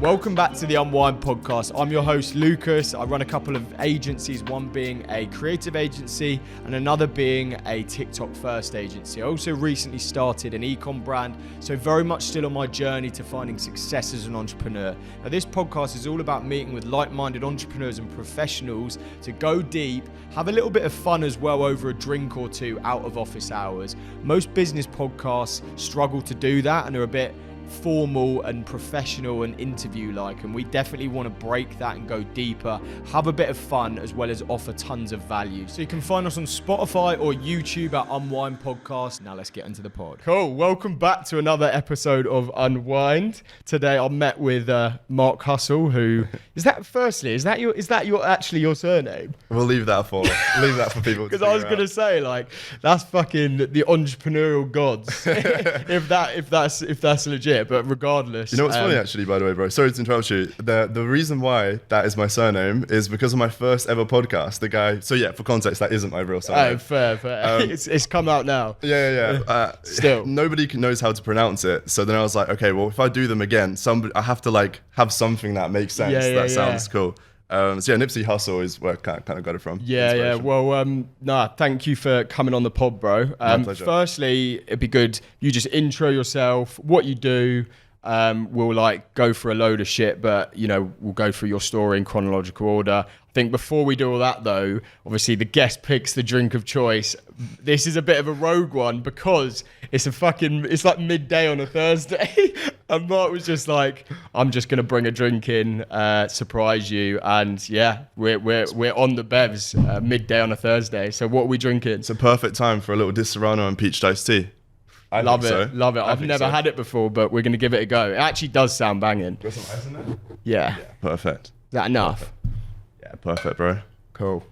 Welcome back to the Unwind podcast. I'm your host, Lucas. I run a couple of agencies, one being a creative agency and another being a TikTok first agency. I also recently started an ecom brand, so very much still on my journey to finding success as an entrepreneur. Now, this podcast is all about meeting with like-minded entrepreneurs and professionals to go deep, have a little bit of fun as well over a drink or two out of office hours. Most business podcasts struggle to do that and are a bit formal and professional and interview like, and we definitely want to break that and go deeper, have a bit of fun as well as offer tons of value. So you can find us on Spotify or YouTube at Unwind Podcast. Now let's get into the pod. Cool, welcome back to another episode of Unwind. Today I'm met with Markus Hussle, who is that actually your surname? We'll leave that for people. Because I was gonna say, like, that's fucking the entrepreneurial gods. if that's legit. But regardless, you know what's funny actually, by the way, bro, sorry to interrupt you, the reason why that is my surname is because of my first ever podcast. The guy, so yeah, for context, that isn't my real surname. Oh, fair. It's come out now. Yeah. Still nobody knows how to pronounce it, so then I was like, okay, well, if I do them again, I have to like have something that makes sense. Sounds cool. So yeah, Nipsey Hussle is where I kind of got it from. Yeah. Well, thank you for coming on the pod, bro. My pleasure. Firstly, it'd be good you just intro yourself, what you do. We'll like go for a load of shit, but we'll go through your story in chronological order. I think before we do all that though, obviously the guest picks the drink of choice. This is a bit of a rogue one because it's like midday on a Thursday. And Mark was just like, I'm just gonna bring a drink in, surprise you, and yeah, we're on the bevs midday on a Thursday. So what are we drinking? It's a perfect time for a little Disaronno and peach iced tea. I love it. I've never had it before, but we're gonna give it a go. It actually does sound banging. Got some ice in there? Yeah. Perfect. Is that enough? Yeah, perfect, bro. Cool.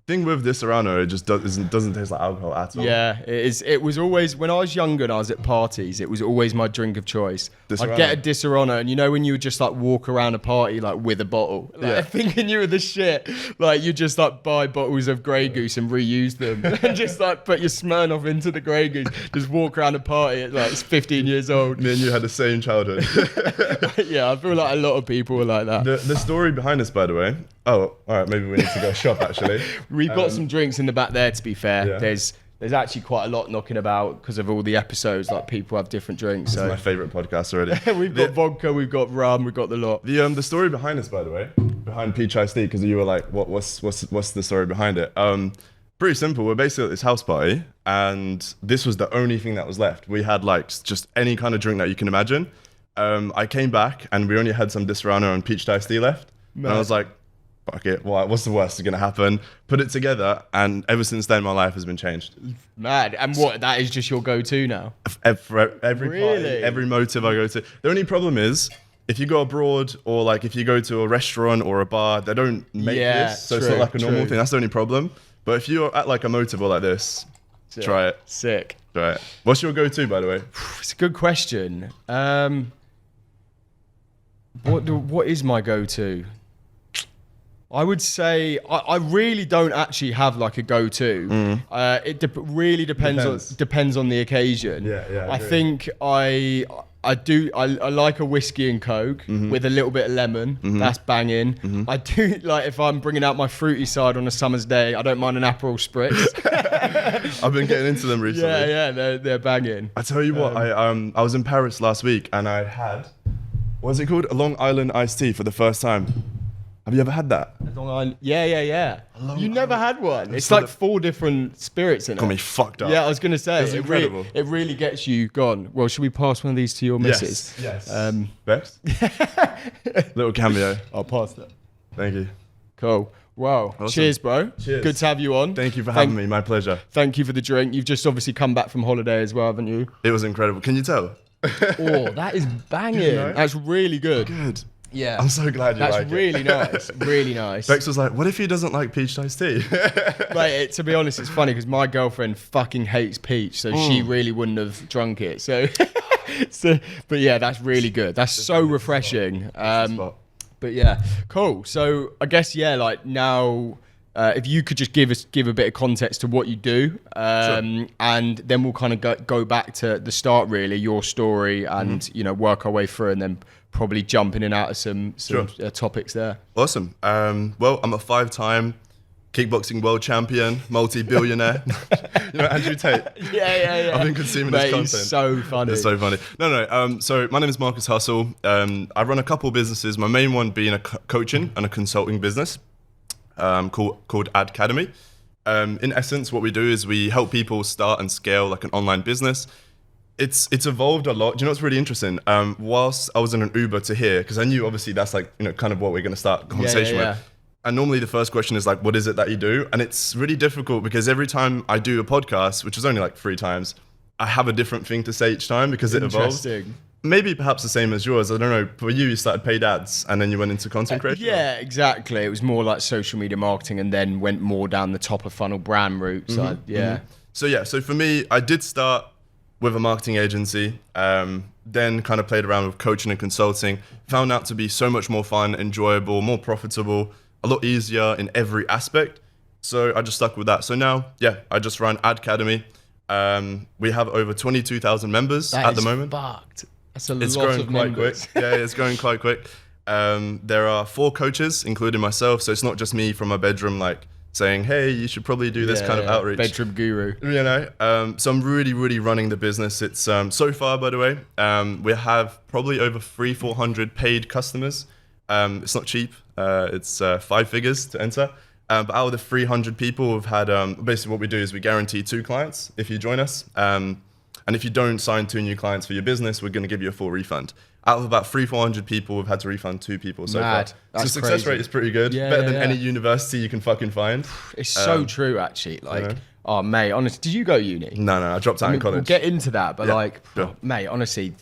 Thing with Disaronno, it just doesn't taste like alcohol at all. Yeah, it is. It was always, when I was younger and I was at parties, it was always my drink of choice. I'd get a Disaronno, and when you would just like walk around a party like with a bottle, like, thinking you were the shit, like you just like buy bottles of Grey Goose and reuse them, and just like put your Smirnoff into the Grey Goose, just walk around a party at like 15 years old. Me and you had the same childhood. Yeah, I feel like a lot of people were like that. The story behind this, by the way. Oh, all right. Maybe we need to go shop actually. We've got some drinks in the back there, to be fair. Yeah. There's actually quite a lot knocking about because of all the episodes. Like, people have different drinks. This is my favourite podcast already. We've got vodka, we've got rum, we've got the lot. The story behind this, by the way, behind peach iced tea, because you were like, what's the story behind it? Pretty simple. We're basically at this house party, and this was the only thing that was left. We had like just any kind of drink that you can imagine. I came back, and we only had some Disaronno and peach iced tea left. Man. And I was like, fuck it, what's the worst that's going to happen? Put it together, and ever since then, my life has been changed. Mad. And what, that is just your go-to now? Every party, every motive I go to. The only problem is, if you go abroad, or like if you go to a restaurant or a bar, they don't make this, so it's not like a normal thing. That's the only problem. But if you're at like a motive or like this, try it. Sick. Try it. What's your go-to, by the way? It's a good question. What is my go-to? I would say I really don't actually have like a go-to. It really depends on the occasion. Yeah. I think I like a whiskey and coke with a little bit of lemon. That's banging. I do like, if I'm bringing out my fruity side on a summer's day, I don't mind an Aperol Spritz. I've been getting into them recently. Yeah, they're banging. I tell you what, I was in Paris last week and I had, what's it called? A Long Island iced tea for the first time. Have you ever had that? Long Island. Yeah. You never had one? It's like 4 different spirits in it. Got me fucked up. Yeah, I was going to say. It's incredible. It really gets you gone. Well, should we pass one of these to your missus? Yes. Best? Little cameo. I'll pass that. Thank you. Cool. Wow. Awesome. Cheers, bro. Cheers. Good to have you on. Thank you for having me. My pleasure. Thank you for the drink. You've just obviously come back from holiday as well, haven't you? It was incredible. Can you tell? Oh, that is banging. That's really good. Good. Yeah. I'm so glad you like it. That's really nice. Really nice. Bex was like, what if he doesn't like peach iced tea? Mate, to be honest, it's funny because my girlfriend fucking hates peach, so she really wouldn't have drunk it. So, but yeah, that's really good. That's so refreshing. But yeah, cool. So I guess, yeah, like now, if you could just give a bit of context to what you do, Sure. and then we'll kind of go back to the start, really, your story, and work our way through, and then probably jump in and out of some Sure. topics there. Awesome. Well, I'm a 5-time kickboxing world champion, multi-billionaire. You know, Andrew Tate. Yeah. I've been consuming Mate, his content. he's so funny. It's so funny. No. So my name is Markus Hussle. I run a couple businesses. My main one being a coaching and a consulting business called Adcademy. In essence, what we do is we help people start and scale like an online business. It's evolved a lot. Do you know what's really interesting? Whilst I was in an Uber to here, because I knew obviously that's like, you know, kind of what we're going to start the conversation with. And normally the first question is like, what is it that you do? And it's really difficult because every time I do a podcast, which is only like 3 times, I have a different thing to say each time because it evolves. Maybe perhaps the same as yours. I don't know. For you started paid ads and then you went into content creation? Yeah, exactly. It was more like social media marketing and then went more down the top of funnel brand route. So, So for me, I did start with a marketing agency, then kind of played around with coaching and consulting, found out to be so much more fun, enjoyable, more profitable, a lot easier in every aspect. So I just stuck with that. So now, I just run Adcademy. We have over 22,000 members at the moment. Fucked. That's a lot It's growing of quite members. quick. Yeah, it's growing quite quick. There are 4 coaches, including myself. So it's not just me from my bedroom, like saying, hey, you should probably do this kind of outreach. Bedroom guru. You know, so I'm really, really running the business. It's so far, by the way, we have probably over 300-400 paid customers. It's not cheap. It's 5 figures to enter. But out of the 300 people, we've had basically what we do is we guarantee 2 clients if you join us. And if you don't sign 2 new clients for your business, we're going to give you a full refund. Out of about 300-400 people, we've had to refund 2 people so far. That's so success crazy. rate is pretty good. Better than any university you can fucking find. It's so true, actually. Like, oh, mate, honestly, did you go uni? No, I dropped out in college. We'll get into that, but mate, honestly,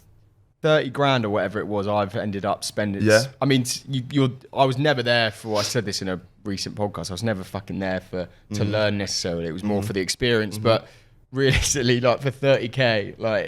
30 grand or whatever it was, I've ended up spending. Yeah. I mean, I was never there for, I said this in a recent podcast, I was never fucking there to learn necessarily. It was more for the experience, but realistically, like for 30k, like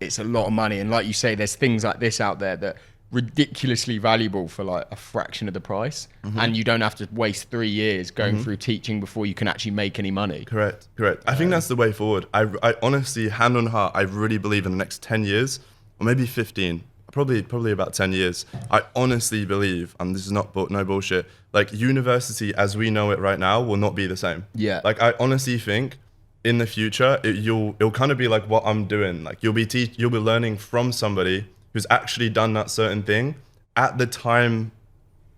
it's a lot of money. And like you say, there's things like this out there that ridiculously valuable for like a fraction of the price, and you don't have to waste 3 years going through teaching before you can actually make any money. Correct. I think that's the way forward. I honestly, hand on heart, I really believe in the next 10 years, or maybe 15, probably about 10 years, I honestly believe, and this is no bullshit, like university as we know it right now will not be the same. Yeah. Like I honestly think in the future, it'll kind of be like what I'm doing. Like you'll be learning from somebody who's actually done that certain thing at the time.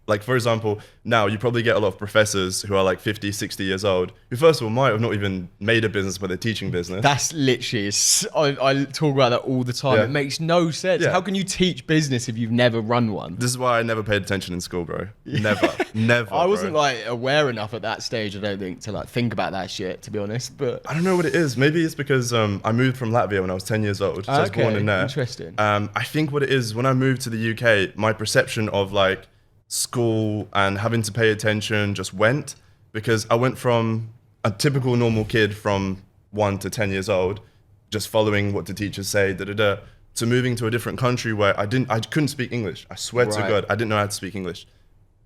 Like, for example, now you probably get a lot of professors who are like 50, 60 years old, who first of all might have not even made a business, but they're teaching business. That's literally, I talk about that all the time. Yeah. It makes no sense. Yeah. How can you teach business if you've never run one? This is why I never paid attention in school, bro. Never. I wasn't like aware enough at that stage, I don't think, to like think about that shit, to be honest. But I don't know what it is. Maybe it's because I moved from Latvia when I was 10 years old. So I was born in there. Interesting. I think what it is, when I moved to the UK, my perception of like school and having to pay attention just went, because I went from a typical normal kid from 1 to 10 years old, just following what the teachers say, to moving to a different country where I couldn't speak English. I swear to God, I didn't know how to speak English.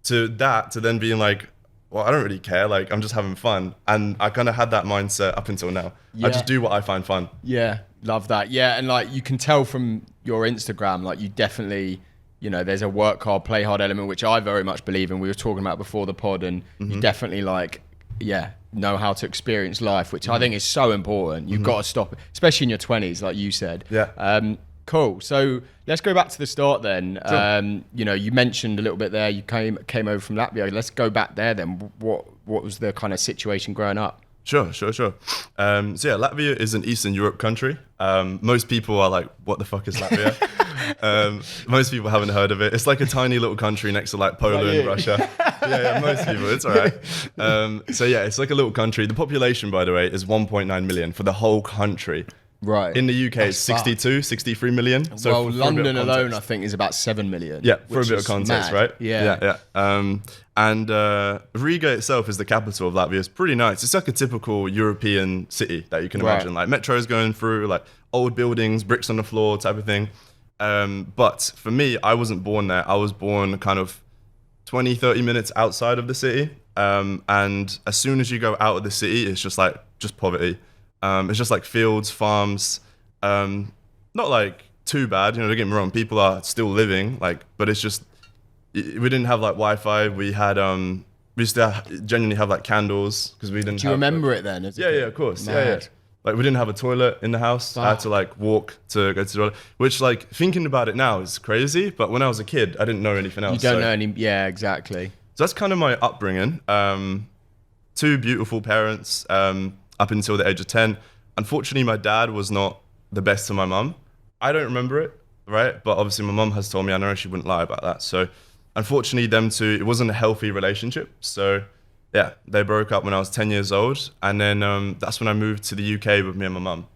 To then being like, well, I don't really care. Like, I'm just having fun. And I kind of had that mindset up until now. Yeah. I just do what I find fun. Yeah, love that. Yeah, and like you can tell from your Instagram, like you definitely, you know, there's a work hard, play hard element, which I very much believe in. We were talking about before the pod, and you definitely like, know how to experience life, which I think is so important. You've got to stop, especially in your 20s, like you said. Yeah. Cool. So let's go back to the start then. Sure. You know, you mentioned a little bit there, you came over from Latvia. Let's go back there then. What was the kind of situation growing up? Sure. So Latvia is an Eastern Europe country. Most people are like, what the fuck is Latvia? Most people haven't heard of it. It's like a tiny little country next to like Poland, Russia. Yeah, most people, it's all right. It's like a little country. The population, by the way, is 1.9 million for the whole country. Right. In the UK, it's 63 million. So well, London alone, I think, is about 7 million. Yeah, for a bit of context, mad. right? Yeah. And Riga itself is the capital of Latvia. It's pretty nice. It's like a typical European city that you can imagine. Like metros going through, like old buildings, bricks on the floor type of thing. But for me, I wasn't born there. I was born kind of 20, 30 minutes outside of the city. And as soon as you go out of the city, it's just poverty. It's just like fields, farms, not like too bad. You know, don't get me wrong. People are still living, like, but it's just we didn't have like Wi-Fi. We had we used to genuinely have like candles because we didn't. Do you remember it then? Yeah, of course. Mad. Yeah. Like we didn't have a toilet in the house. I had to like walk to go to the toilet, which like thinking about it now is crazy. But when I was a kid, I didn't know anything else. You don't know any. Yeah, exactly. So that's kind of my upbringing. 2 beautiful parents up until the age of 10. Unfortunately, my dad was not the best to my mum. I don't remember it, right? But obviously my mum has told me, I know she wouldn't lie about that. So unfortunately, them two, it wasn't a healthy relationship. So yeah, they broke up when I was 10 years old. And then that's when I moved to the UK with me and my mum.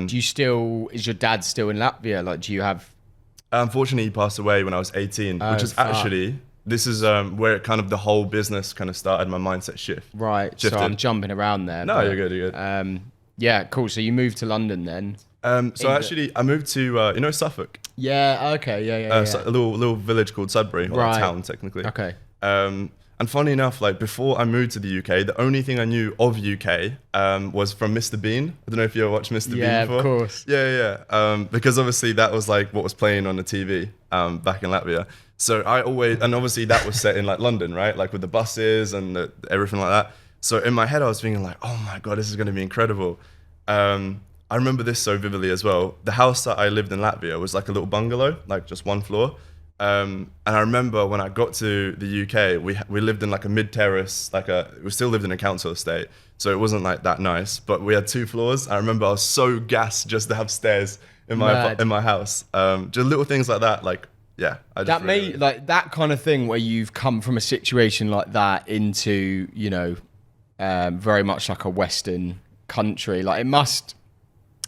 Is your dad still in Latvia? Like, do you have... Unfortunately, he passed away when I was 18, which is actually, this is where it kind of the whole business kind of started, my mindset shift. Right, shifted. So I'm jumping around there. No, you're good. Yeah, cool. So you moved to London then? I moved to, Suffolk. Yeah, okay, yeah. So a little village called Sudbury, or a town technically. Okay. And funny enough, like before I moved to the UK, the only thing I knew of UK was from Mr. Bean. I don't know if you ever watched Mr. Bean before. Yeah, of course. Yeah. Because obviously that was like what was playing on the TV back in Latvia. So and obviously that was set in like London, right? Like with the buses and everything like that. So in my head, I was thinking like, oh my God, this is going to be incredible. I remember this so vividly as well. The house that I lived in Latvia was like a little bungalow, like just 1 floor. And I remember when I got to the UK, we lived in like a mid-terrace, we still lived in a council estate. So it wasn't like that nice, but we had 2 floors. I remember I was so gassed just to have stairs in my house. Just little things like that, like, yeah. Like that kind of thing where you've come from a situation like that into, very much like a Western country. Like it must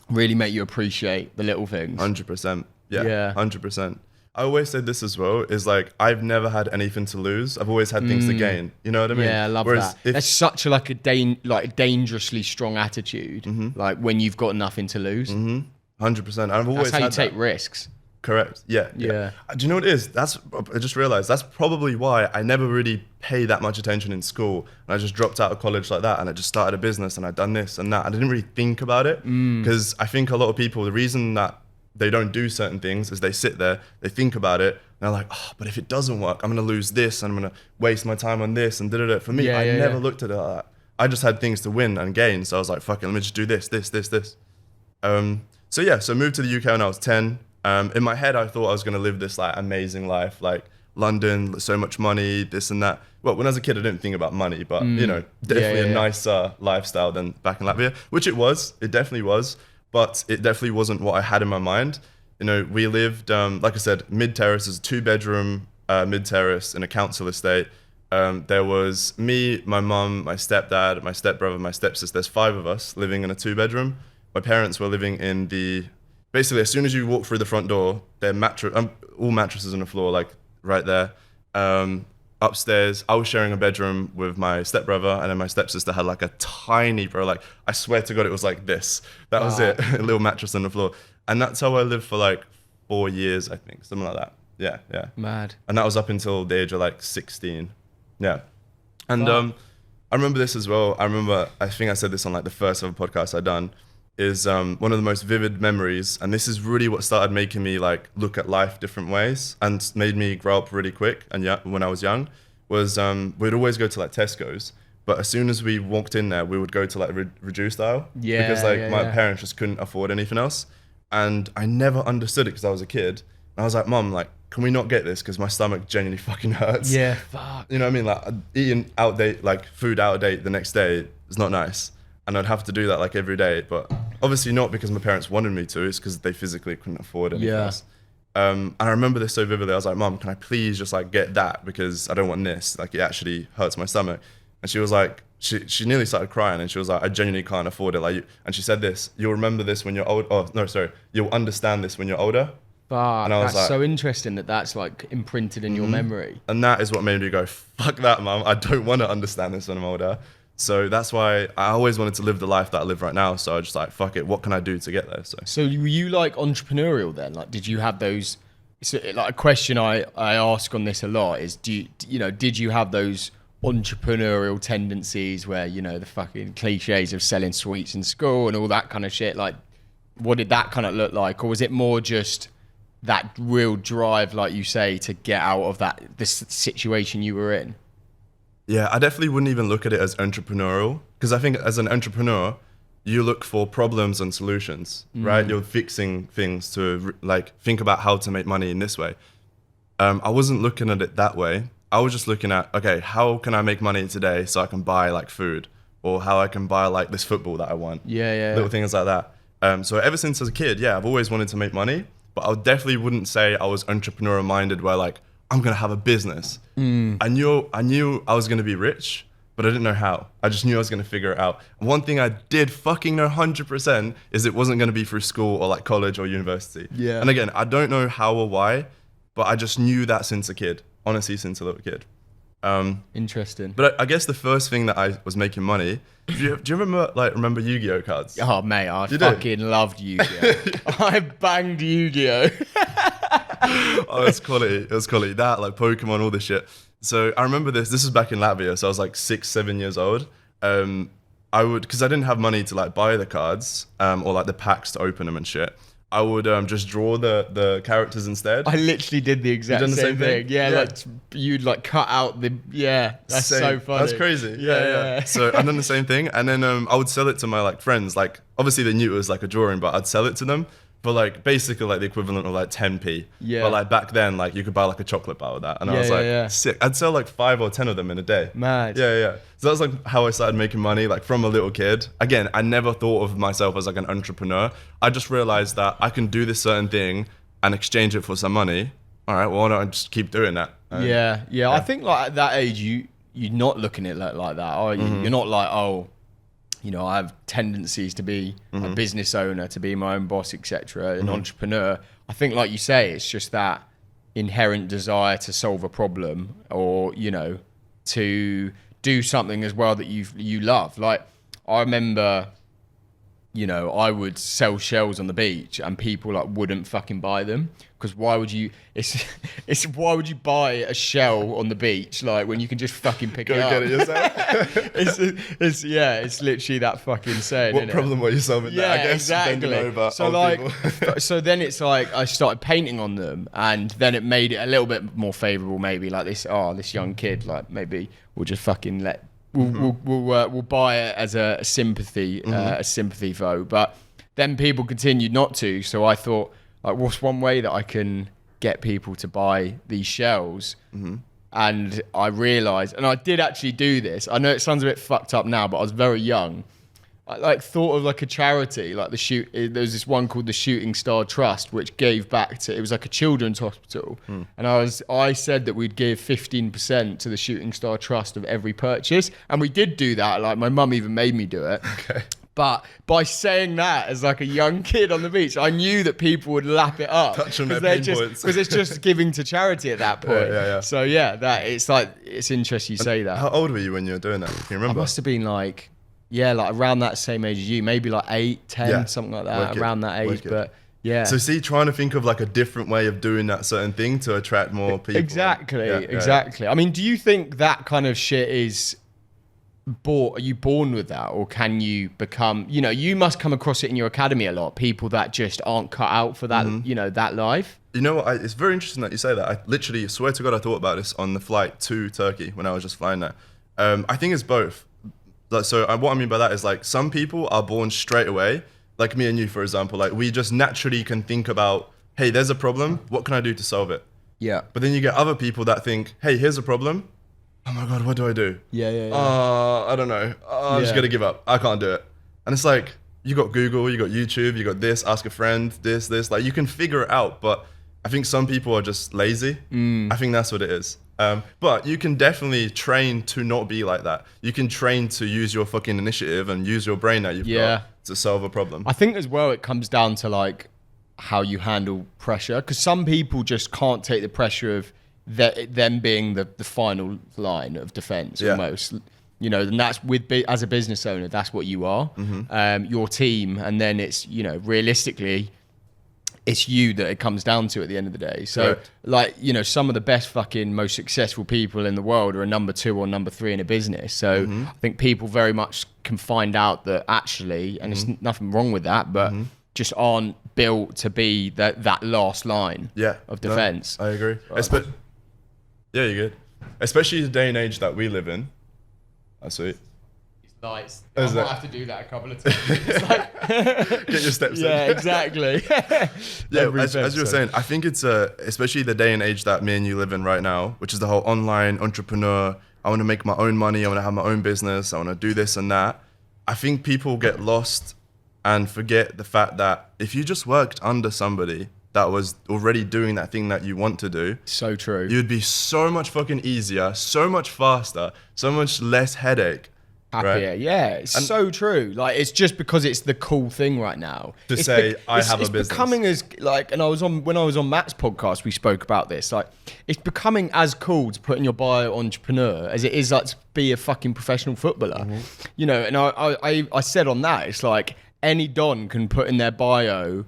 really make you appreciate the little things. 100%. Yeah. 100%. I always say this as well, is like, I've never had anything to lose. I've always had things to gain. You know what I mean? Yeah, I love that. That's such a dangerously strong attitude. Mm-hmm. Like when you've got nothing to lose. 100%. I've always That's how you take risks. Correct. Yeah. Do you know what it is? I just realized that's probably why I never really paid that much attention in school. And I just dropped out of college like that. And I just started a business and I'd done this and that. I didn't really think about it because I think a lot of people, the reason that they don't do certain things is they sit there, they think about it, and they're like, oh, but if it doesn't work, I'm going to lose this and I'm going to waste my time on this and da-da-da. For me, I never looked at it like that. I just had things to win and gain. So I was like, fuck it, let me just do this. So moved to the UK when I was 10. In my head, I thought I was going to live this like amazing life, like London, so much money, this and that. Well, when I was a kid, I didn't think about money, but definitely a nicer lifestyle than back in Latvia, which it was. It definitely was. But it definitely wasn't what I had in my mind. We lived, like I said, mid-terrace, is a 2-bedroom mid-terrace in a council estate. There was me, my mum, my stepdad, my stepbrother, my stepsister. There's 5 of us living in a 2-bedroom. My parents were living in basically as soon as you walk through the front door, they're all mattresses on the floor, like right there. Upstairs, I was sharing a bedroom with my stepbrother, and then my stepsister had like a tiny, like I swear to God, it was like this. That was it, a little mattress on the floor. And that's how I lived for like 4 years, I think, something like that. Yeah. Mad. And that was up until the age of like 16. Yeah. And I remember this as well. I think I said this on like the first ever podcast I'd done, is one of the most vivid memories. And this is really what started making me like look at life different ways and made me grow up really quick. And when I was young, was we'd always go to like Tesco's, but as soon as we walked in there, we would go to like reduced aisle because my parents just couldn't afford anything else. And I never understood it because I was a kid. And I was like, Mom, like, can we not get this? Because my stomach genuinely fucking hurts. Yeah, fuck. You know what I mean? Like eating food out of date the next day is not nice. And I'd have to do that like every day, but obviously not because my parents wanted me to, it's because they physically couldn't afford anything else. And I remember this so vividly. I was like, Mom, can I please just like get that? Because I don't want this. Like it actually hurts my stomach. And she was like, she nearly started crying and she was like, I genuinely can't afford it. And she said this, you'll remember this when you're old. Oh, no, sorry. You'll understand this when you're older. Fuck, and I was that's like, so interesting that's like imprinted in your memory. And that is what made me go, fuck that, Mum. I don't want to understand this when I'm older. So that's why I always wanted to live the life that I live right now. So I just like, fuck it, what can I do to get there? So were you like entrepreneurial then? Like, did you have those, so, like a question I ask on this a lot is, did you have those entrepreneurial tendencies where, the fucking cliches of selling sweets in school and all that kind of shit? Like, what did that kind of look like? Or was it more just that real drive, like you say, to get out of this situation you were in? Yeah, I definitely wouldn't even look at it as entrepreneurial, because I think as an entrepreneur, you look for problems and solutions, right? You're fixing things to like think about how to make money in this way. I wasn't looking at it that way. I was just looking at, okay, how can I make money today so I can buy like food, or how I can buy like this football that I want. Little things like that. So ever since as a kid, I've always wanted to make money, but I definitely wouldn't say I was entrepreneurial minded where like, I'm going to have a business. I knew I was going to be rich, but I didn't know how. I just knew I was going to figure it out. One thing I did fucking know 100% is it wasn't going to be through school or like college or university. Yeah. And again, I don't know how or why, but I just knew that since a kid, honestly, since a little kid. Interesting. But I guess the first thing that I was making money, do you remember Yu-Gi-Oh cards? Oh, mate, I fucking loved Yu-Gi-Oh. I banged Yu-Gi-Oh. Oh, it's quality. It was quality. That, like Pokemon, all this shit. So I remember this is back in Latvia, so I was like 6-7 years old. Because I didn't have money to like buy the cards or like the packs to open them and shit. I would just draw the characters instead. I literally did the exact same thing. Yeah, like you'd like cut out that's so funny. That's crazy. Yeah. So I've done the same thing, and then I would sell it to my like friends. Like obviously they knew it was like a drawing, but I'd sell it to them for like basically like the equivalent of like 10p. Yeah. But like back then, like you could buy like a chocolate bar with that, and I was like, sick. I'd sell like 5 or 10 of them in a day. Mad. Yeah. So that was like how I started making money, like from a little kid. Again, I never thought of myself as like an entrepreneur. I just realized that I can do this certain thing and exchange it for some money. All right, well, why don't I just keep doing that? Yeah. I think like at that age, you're not looking at it like that, are you? You're not like, oh, you know, I have tendencies to be a business owner, to be my own boss, etc., an entrepreneur. I think, like you say, it's just that inherent desire to solve a problem, or, you know, to do something as well that you love. Like, I remember, you know, I would sell shells on the beach and people like wouldn't fucking buy them, because why would you? It's why would you buy a shell on the beach like when you can just fucking pick it up? Go get it yourself. it's literally that fucking saying. What problem were you solving? Yeah, there, I guess, exactly. So like, so then it's like I started painting on them, and then it made it a little bit more favourable. Maybe like this young kid, like maybe we'll just fucking let. We'll buy it as a sympathy vote, but then people continued not to. So I thought, like, what's one way that I can get people to buy these shells? And I realised, and I did actually do this. I know it sounds a bit fucked up now, but I was very young. I like thought of like a charity, like there was this one called the Shooting Star Trust, which gave back to, it was like a children's hospital. And I said that we'd give 15% to the Shooting Star Trust of every purchase. And we did do that. Like my mum even made me do it. Okay. But by saying that as like a young kid on the beach, I knew that people would lap it up. Touch on their pain points. Because it's just giving to charity at that point. Yeah. So it's interesting you say that. How old were you when you were doing that? Can you remember? I must have been like, like around that same age as you, maybe like 8, 10, something like that, around that age. Wicked. But yeah. So trying to think of like a different way of doing that certain thing to attract more people. Exactly. I mean, do you think that kind of shit is are you born with that, or can you become, you know, you must come across it in your academy a lot, people that just aren't cut out for that, you know, that life? You know what, it's very interesting that you say that. I literally swear to God I thought about this on the flight to Turkey when I was just flying there. I think it's both. So what I mean by that is like some people are born straight away, like me and you, for example, like we just naturally can think about, hey, there's a problem, what can I do to solve it? Yeah. But then you get other people that think, hey, here's a problem, oh my God, what do I do? Yeah. I don't know. I'm just gonna give up. I can't do it. And it's like, you got Google, you got YouTube, you got this, ask a friend, this, like you can figure it out. But I think some people are just lazy. I think that's what it is. But you can definitely train to not be like that. You can train to use your fucking initiative and use your brain that you've got to solve a problem. I think as well, it comes down to like how you handle pressure. Because some people just can't take the pressure of them being the final line of defense almost. You know, and that's as a business owner, that's what you are. Your team, and then it's, you know, realistically, it's you that it comes down to at the end of the day. So, like, you know, some of the best fucking most successful people in the world are a number 2 or number 3 in a business. So I think people very much can find out that actually, and there's nothing wrong with that, but just aren't built to be that last line of defense. No, I agree. Yeah, you're good. Especially the day and age that we live in. That's sweet. Nice. I might have to do that a couple of times. It's like get your steps in. Yeah, exactly. Yeah, as you were saying, I think it's especially the day and age that me and you live in right now, which is the whole online entrepreneur. I want to make my own money. I want to have my own business. I want to do this and that. I think people get lost and forget the fact that if you just worked under somebody that was already doing that thing that you want to do, so true, you'd be so much fucking easier, so much faster, so much less headache. Happier, right? Yeah, it's so true. Like, it's just because it's the cool thing right now to say I have a business. It's becoming as like, and when I was on Matt's podcast, we spoke about this. Like, it's becoming as cool to put in your bio entrepreneur as it is like to be a fucking professional footballer. Mm-hmm. You know, and I said on that, it's like any Don can put in their bio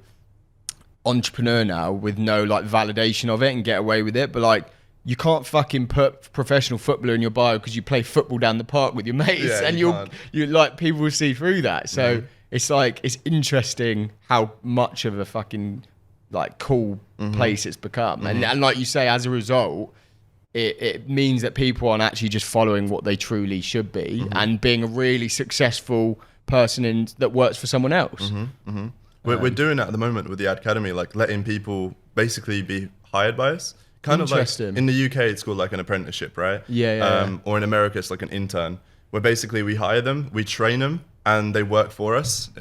entrepreneur now with no like validation of it and get away with it, but like, you can't fucking put professional footballer in your bio because you play football down the park with your mates, and you like, people will see through that. So it's like, it's interesting how much of a fucking like cool place it's become. And like you say, as a result, it means that people aren't actually just following what they truly should be and being a really successful person that works for someone else. We're doing that at the moment with the Adcademy, like letting people basically be hired by us. Kind of like in the UK, it's called like an apprenticeship, right? Yeah. Or in America, it's like an intern, where basically we hire them, we train them, and they work for us.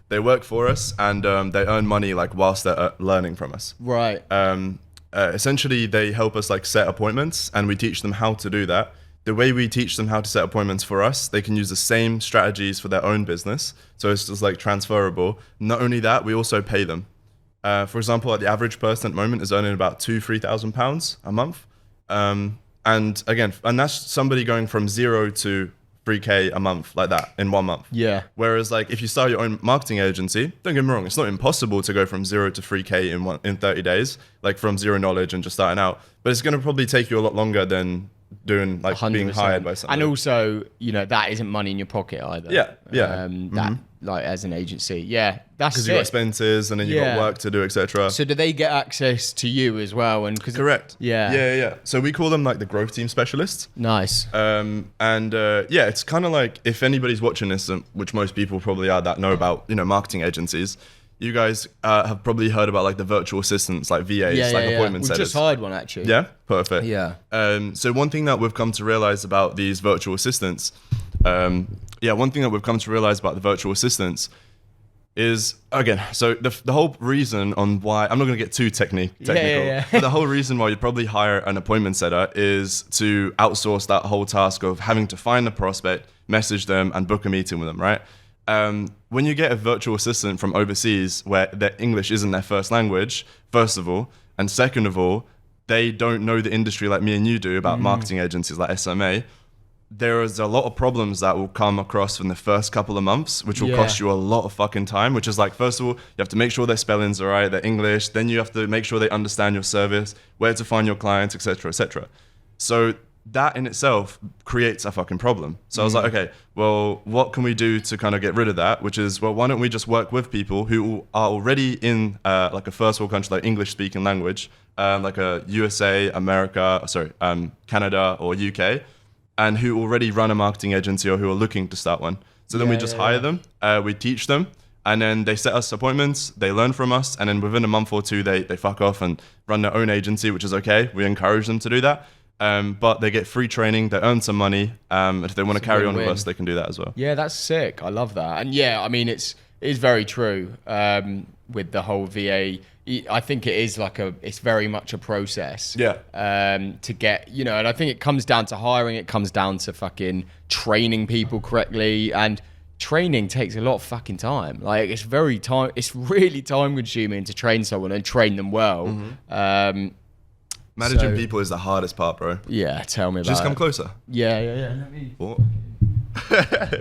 They work for us, and they earn money like whilst they're learning from us. Right. Essentially, they help us like set appointments, and we teach them how to do that. The way we teach them how to set appointments for us, they can use the same strategies for their own business. So it's just like transferable. Not only that, we also pay them. For example, like the average person at the moment is earning about £2,000-3,000 a month. And again, and that's somebody going from 0 to 3K a month like that in 1 month. Yeah. Whereas like if you start your own marketing agency, don't get me wrong, it's not impossible to go from 0 to 3K in 30 days, like from zero knowledge and just starting out. But it's going to probably take you a lot longer than doing like 100%. Being hired by somebody. And also, you know, that isn't money in your pocket either. Yeah. That like as an agency, that's because you've got expenses and then you've got work to do, etc. So do they get access to you as well? And correct. Yeah. So we call them like the growth team specialists. Nice. It's kind of like if anybody's watching this, which most people probably are that know about, you know, marketing agencies. You guys have probably heard about like the virtual assistants, like VAs, appointment setters. We've just hired one actually. Yeah, perfect. Yeah. So one thing that we've come to realize about these virtual assistants, is, again, so the whole reason on why, I'm not going to get too technical, but the whole reason why you'd probably hire an appointment setter is to outsource that whole task of having to find the prospect, message them, and book a meeting with them, right? When you get a virtual assistant from overseas where their English isn't their first language, first of all, and second of all, they don't know the industry like me and you do about marketing agencies like SMA, there is a lot of problems that will come across in the first couple of months, which will cost you a lot of fucking time, which is like, first of all, you have to make sure their spellings are right, their English, then you have to make sure they understand your service, where to find your clients, etc., etc. So that in itself creates a fucking problem. So I was like, okay, well, what can we do to kind of get rid of that? Which is, well, why don't we just work with people who are already in like a first world country, like English speaking language, like a USA, Canada or UK, and who already run a marketing agency or who are looking to start one. So then we just hire them, we teach them, and then they set us appointments, they learn from us, and then within a month or two, they fuck off and run their own agency, which is okay. We encourage them to do that. But they get free training, they earn some money. If they want to carry on with us, they can do that as well. Yeah, that's sick. I love that. And yeah, I mean, it is very true with the whole VA. I think it is it's very much a process. To get, you know, and I think it comes down to hiring, it comes down to fucking training people correctly. And training takes a lot of fucking time. Like it's really time consuming to train someone and train them well. Managing people is the hardest part, bro. Yeah, tell me about it. Just come closer. Yeah. Let me...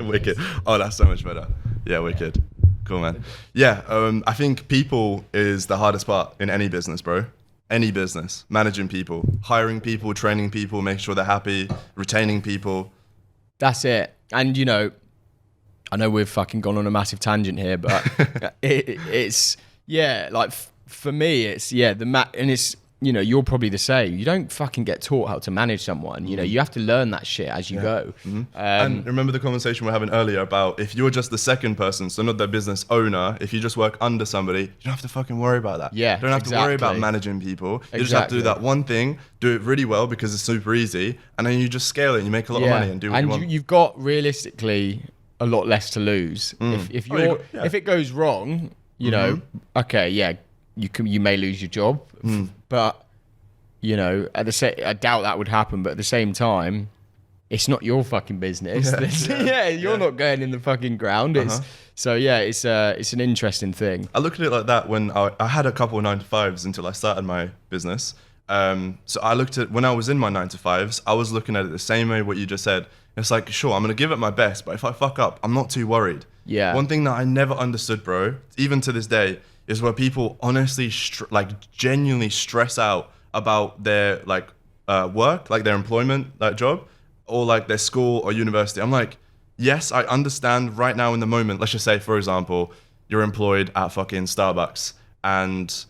Wicked. Oh, that's so much better. Yeah, wicked. Cool, man. Yeah, I think people is the hardest part in any business, bro. Any business. Managing people, hiring people, training people, making sure they're happy, retaining people. That's it. And, you know, I know we've fucking gone on a massive tangent here, but it's like for me, it's and it's, you know, you're probably the same. You don't fucking get taught how to manage someone. You know, you have to learn that shit as you go. And remember the conversation we were having earlier about if you're just the second person, so not the business owner, if you just work under somebody, you don't have to fucking worry about that. Yeah, you don't have to worry about managing people. You just have to do that one thing, do it really well because it's super easy, and then you just scale it and you make a lot of money and do what you want. You've got realistically a lot less to lose. If it goes wrong, you know, okay, yeah, you may lose your job, but you know, I doubt that would happen. But at the same time, it's not your fucking business. You're not going in the fucking ground. It's an interesting thing. I look at it like that when I had a couple of 9-to-5s until I started my business. So I looked at when I was in my 9-to-5s, I was looking at it the same way what you just said. It's like, sure, I'm gonna give it my best, but if I fuck up, I'm not too worried. Yeah. One thing that I never understood, bro, even to this day, is where people honestly genuinely stress out about their work, like their employment, like job, or like their school or university. I'm like, yes, I understand right now in the moment. Let's just say, for example, you're employed at fucking Starbucks and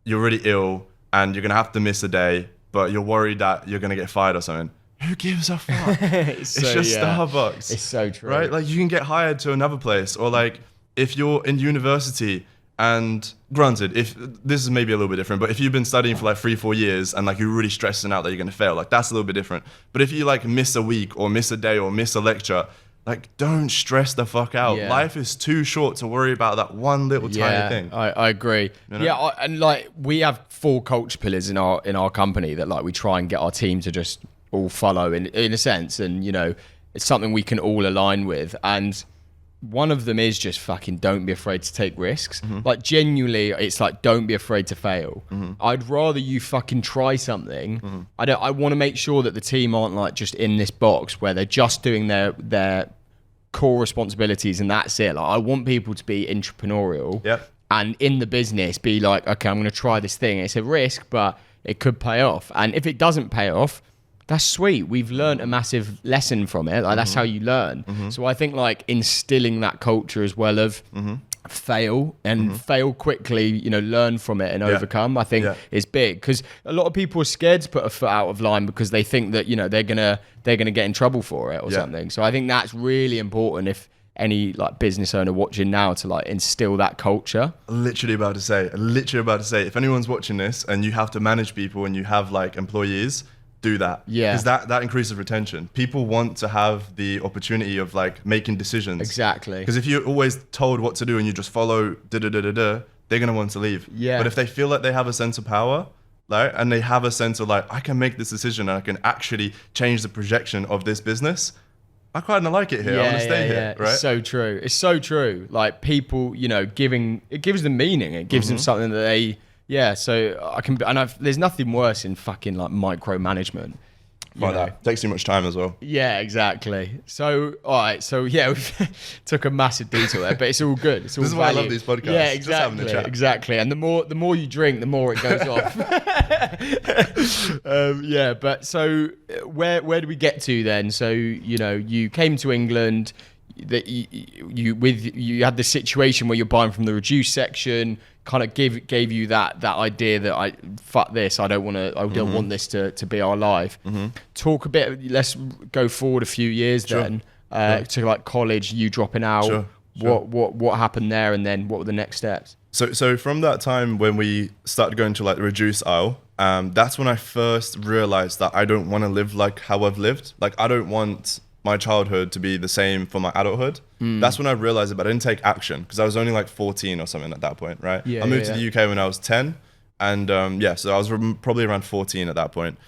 you're really ill and you're gonna have to miss a day, but you're worried that you're gonna get fired or something. Who gives a fuck? It's just Starbucks. It's so true. Right? Like you can get hired to another place, or like if you're in university. And granted, if this is maybe a little bit different, but if you've been studying for like 3-4 years and like you're really stressing out that you're going to fail, like that's a little bit different. But if you like miss a week or miss a day or miss a lecture, like don't stress the fuck out. Yeah. Life is too short to worry about that one little tiny thing. I agree. You know? And like we have 4 culture pillars in our company that like we try and get our team to just all follow in a sense, and you know it's something we can all align with. And one of them is just fucking don't be afraid to take risks. Like genuinely, it's like don't be afraid to fail. I'd rather you fucking try something. I want to make sure that the team aren't like just in this box where they're just doing their core responsibilities and that's it. Like I want people to be entrepreneurial and in the business be like, okay, I'm going to try this thing. It's a risk, but it could pay off. And if it doesn't pay off, that's sweet. We've learned a massive lesson from it. Like that's how you learn. So I think like instilling that culture as well of fail and fail quickly, you know, learn from it and overcome, I think is big. Because a lot of people are scared to put a foot out of line because they think that, you know, they're gonna get in trouble for it or something. So I think that's really important if any like business owner watching now to like instill that culture. Literally about to say, if anyone's watching this and you have to manage people and you have like employees, do that. Because that increases retention. People want to have the opportunity of like making decisions. Exactly. Because if you're always told what to do and you just follow they're gonna want to leave. But if they feel like they have a sense of power, like, and they have a sense of like, I can make this decision and I can actually change the projection of this business, I kind of like it here. I want to stay here. Right? It's so true. It's so true. Like people, you know, it gives them meaning. It gives them something that they. Yeah, so I can, there's nothing worse in fucking like micromanagement. Like that. Takes too much time as well. Yeah, exactly. So, all right. So, yeah, we took a massive detour there, but it's all good. It's all this is why I love these podcasts. Yeah, exactly. Just having a chat. Exactly. And the more you drink, the more it goes off. But so where do we get to then? So, you know, you came to England. That you had this situation where you're buying from the reduced section, kind of gave you that idea that fuck this, I don't want this to be our life. Talk a bit, let's go forward a few years then to like college, you dropping out. What happened there, and then what were the next steps? So from that time when we started going to like the reduced aisle, that's when I first realized that I don't want to live like how I've lived. Like I don't want my childhood to be the same for my adulthood. That's when I realized it, but I didn't take action because I was only like 14 or something at that point, right? I moved to the UK when I was 10, and so I was probably around 14 at that point.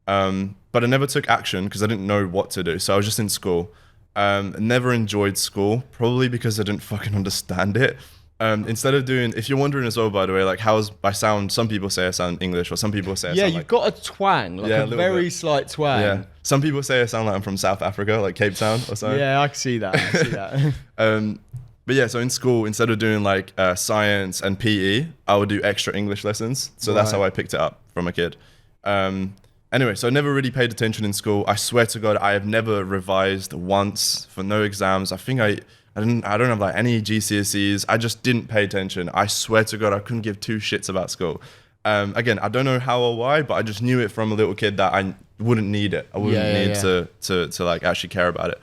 But I never took action because I didn't know what to do. So I was just in school. Never enjoyed school, probably because I didn't fucking understand it. Instead of doing, if you're wondering as well, by the way, like how's I sound, some people say I sound English, or some people say I sound you've got a twang, like a very slight twang. Yeah. Some people say I sound like I'm from South Africa, like Cape Town or something. Yeah, I can see that. But yeah, so in school, instead of doing like science and PE, I would do extra English lessons. So that's how I picked it up from a kid. Anyway, so I never really paid attention in school. I swear to God, I have never revised once for no exams. I think I I don't have like any GCSEs. I just didn't pay attention. I swear to God, I couldn't give two shits about school. Again, I don't know how or why, but I just knew it from a little kid that I wouldn't need it. I wouldn't need to like actually care about it.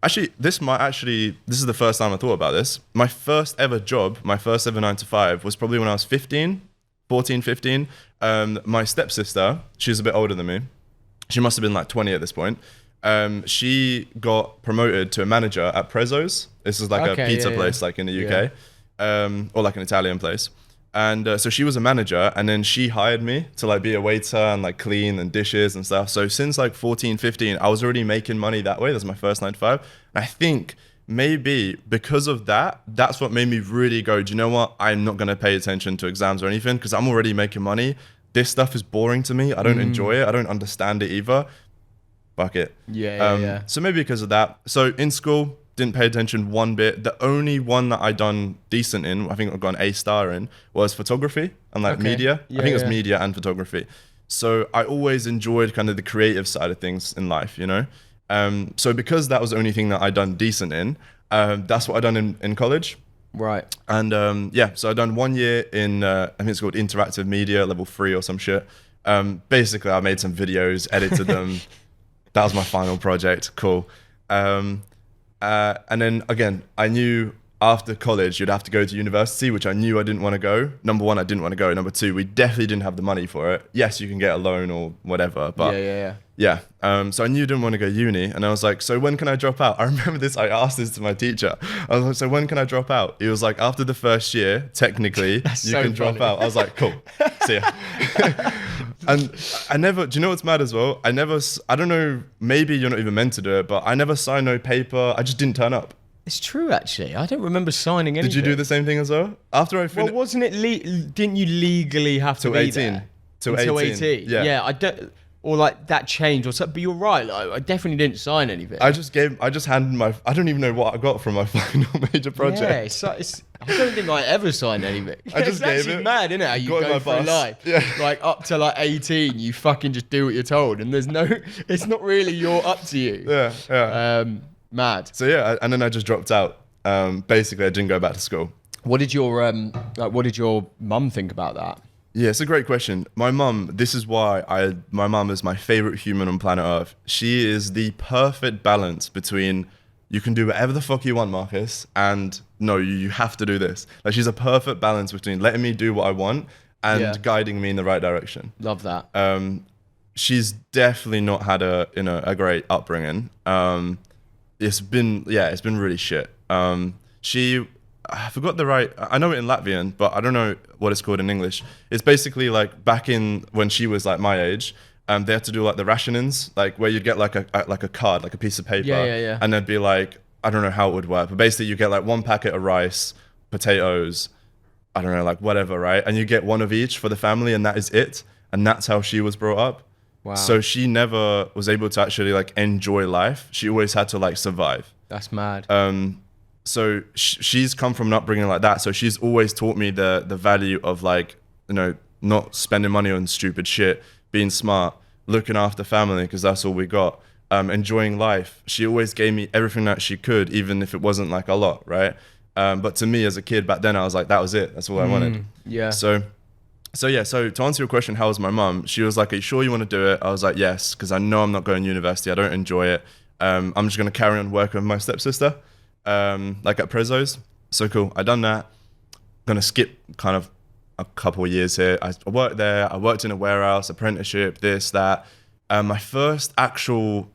Actually, this is the first time I thought about this. My first ever job, my first ever 9 to 5 was probably when I was 15. My stepsister, she's a bit older than me. She must have been like 20 at this point. She got promoted to a manager at Prezzo's. This is like a pizza place like in the UK, or like an Italian place. And so she was a manager, and then she hired me to like be a waiter and like clean and dishes and stuff. So since like 14, 15, I was already making money that way. That's my first 9 to 5. And I think maybe because of that, that's what made me really go, do you know what? I'm not going to pay attention to exams or anything because I'm already making money. This stuff is boring to me. I don't enjoy it. I don't understand it either. Fuck it. So maybe because of that. So in school, didn't pay attention one bit. The only one that I done decent in, I think I got an A* in, was photography and like media. I think it was media and photography. So I always enjoyed kind of the creative side of things in life, you know? So because that was the only thing that I done decent in, that's what I done in college. Right. And so I done 1 year in, I think it's called interactive media, level 3 or some shit. Basically I made some videos, edited them. That was my final project. Cool. And then again, I knew after college you'd have to go to university, which I knew I didn't want to go. Number one, I didn't want to go. Number two, we definitely didn't have the money for it. Yes, you can get a loan or whatever, but so I knew I didn't want to go uni, and I was like, so when can I drop out? I remember this, I asked this to my teacher. I was like, so when can I drop out? He was like, after the first year, technically, you can drop out. I was like, cool, see ya. And I never, do you know what's mad as well? I don't know, maybe you're not even meant to do it, but I never signed no paper. I just didn't turn up. It's true, actually. I don't remember signing anything. Did you do the same thing as well? After I finished? Well, wasn't it, didn't you legally have to be 18. there? Till 18. Yeah, I don't, or like that changed or something, but you're right, like, I definitely didn't sign anything. I just handed I don't even know what I got from my final major project. Yeah, I don't think I ever signed anything. I just gave actually it. Mad, isn't it? How you go through life. Yeah. Like up to like 18, you fucking just do what you're told, and it's not really you're up to you. Yeah. Mad. So yeah, and then I just dropped out. Basically, I didn't go back to school. What did your mum think about that? Yeah, it's a great question. My mum, this is why my mum is my favorite human on planet Earth. She is the perfect balance between you can do whatever the fuck you want, Markus, and no, you have to do this. Like, she's a perfect balance between letting me do what I want and guiding me in the right direction. Love that. She's definitely not had a great upbringing. It's been really shit. I forgot I know it in Latvian, but I don't know what it's called in English. It's basically like back in when she was like my age, they had to do like the rationings, like where you'd get like a card, like a piece of paper, and there'd be like, I don't know how it would work, but basically you get like 1 packet of rice, potatoes, I don't know, like whatever, right? And you get one of each for the family, and that is it. And that's how she was brought up. Wow. So she never was able to actually like enjoy life. She always had to like survive. That's mad. So she's come from an upbringing like that. So she's always taught me the value of like, you know, not spending money on stupid shit, being smart, looking after family, because that's all we got, enjoying life. She always gave me everything that she could, even if it wasn't like a lot, right? But to me as a kid back then, I was like, that was it. That's all I wanted. Yeah. So to answer your question, how was my mum? She was like, are you sure you want to do it? I was like, yes, because I know I'm not going to university. I don't enjoy it. I'm just going to carry on working with my stepsister. Like at Prezzo's. So cool. I done that. Gonna skip kind of a couple of years here. I worked there. I worked in a warehouse, apprenticeship, this, that. My first actual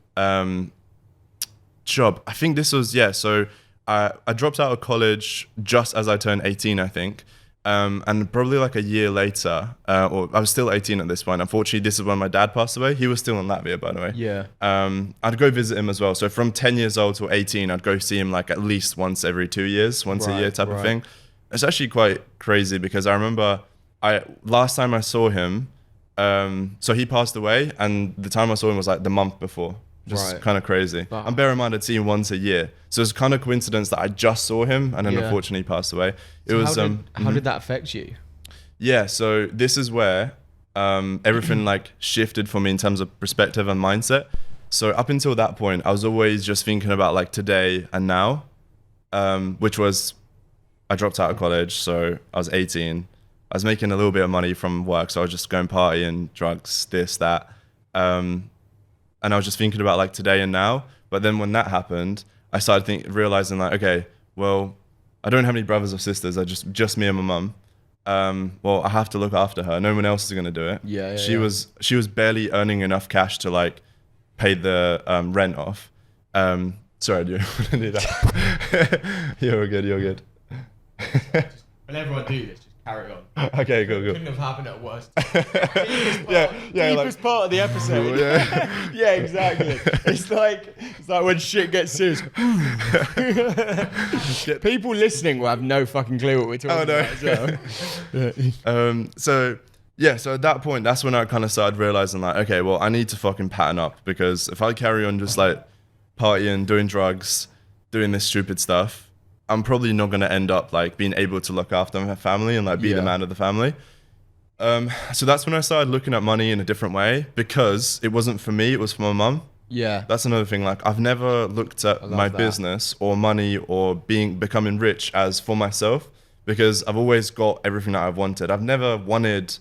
job, I think this was, so I dropped out of college just as I turned 18, I think. And probably like a year later, or I was still 18 at this point. Unfortunately, this is when my dad passed away. He was still in Latvia, by the way. Yeah. I'd go visit him as well. So from 10 years old to 18, I'd go see him like at least once every 2 years, once a year type of thing. It's actually quite crazy because I remember last time I saw him, so he passed away, and the time I saw him was like the month before. Just kind of crazy. Wow. And bear in mind, I'd see him once a year. So it's kind of coincidence that I just saw him and then unfortunately he passed away. How did that affect you? Yeah, so this is where everything like shifted for me in terms of perspective and mindset. So up until that point, I was always just thinking about like today and now. which was, I dropped out of college, so I was 18. I was making a little bit of money from work, so I was just going partying, drugs, this, that. And I was just thinking about like today and now. But then when that happened, I started realizing like, okay, well, I don't have any brothers or sisters. I just me and my mum. Well, I have to look after her. No one else is going to do it. She was barely earning enough cash to like pay the rent off. Sorry, do you want to do that? You're good. When everyone do this, just carry on. Okay, cool. Couldn't have happened at worst. Deepest part of the episode. Yeah, exactly. It's like when shit gets serious. People listening will have no fucking clue what we're talking about as well. So at that point, that's when I kind of started realizing like, okay, well, I need to fucking pattern up, because if I carry on just like partying, doing drugs, doing this stupid stuff, I'm probably not going to end up like being able to look after my family and like be the man of the family. So that's when I started looking at money in a different way, because it wasn't for me, it was for my mum. Yeah. That's another thing. Like, I've never looked at my business or money or becoming rich as for myself, because I've always got everything that I've wanted. I've never wanted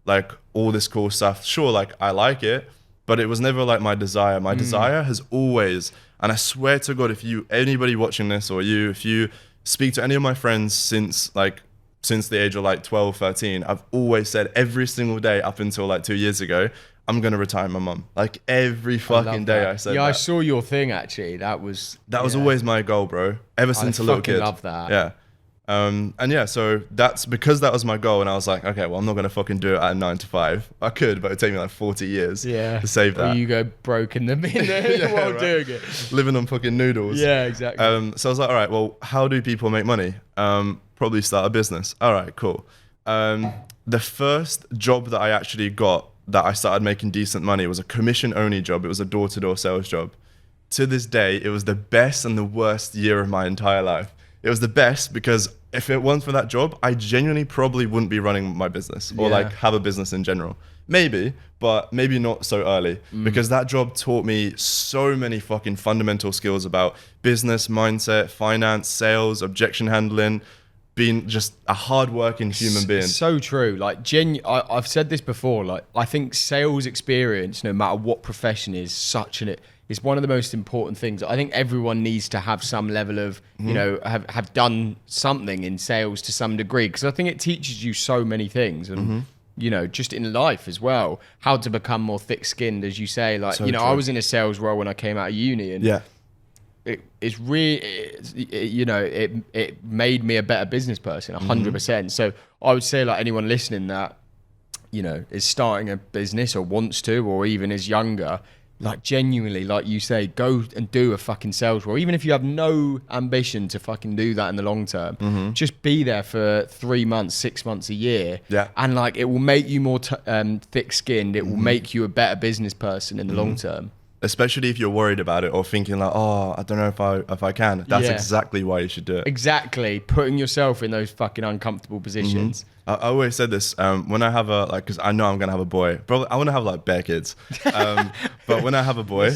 like all this cool stuff. Sure, like I like it, but it was never like my desire. My desire has always, and I swear to God, anybody watching this, or if you speak to any of my friends since the age of like 12, 13, I've always said every single day up until like 2 years ago, I'm going to retire my mum. Like every fucking day I said that. Yeah, I saw your thing actually. That was always my goal, bro. Ever since a little kid. I love that. Yeah. And yeah, so that's because that was my goal, and I was like, okay, well, I'm not gonna fucking do it at 9 to 5. I could, but it'd take me like 40 years to save that. Or you go broke in the minute while doing it. Living on fucking noodles. Yeah, exactly. So I was like, all right, well, how do people make money? Probably start a business. All right, cool. The first job that I actually got that I started making decent money was a commission-only job. It was a door-to-door sales job. To this day, it was the best and the worst year of my entire life. It was the best because if it weren't for that job, I genuinely probably wouldn't be running my business or like have a business in general. Maybe, but maybe not so early, because that job taught me so many fucking fundamental skills about business, mindset, finance, sales, objection handling, being just a hardworking human being. It's so true. Like, I've said this before. Like, I think sales experience, no matter what profession, is it's one of the most important things. I think everyone needs to have some level of, have done something in sales to some degree, because I think it teaches you so many things, and just in life as well, how to become more thick-skinned, as you say. Like, So true. I was in a sales role when I came out of uni, and it's really, it made me a better business person, 100%. So I would say, like, anyone listening that, is starting a business or wants to, or even is younger, like, genuinely, like you say, go and do a fucking sales role. Even if you have no ambition to fucking do that in the long term, just be there for 3 months, 6 months, a year. Yeah. And like, it will make you more thick-skinned. It will make you a better business person in the long term. Especially if you're worried about it or thinking like, oh, I don't know if I can. That's exactly why you should do it. Exactly. Putting yourself in those fucking uncomfortable positions. I always said this, when I have because I know I'm going to have a boy. Probably I want to have like bare kids. But when I have a boy,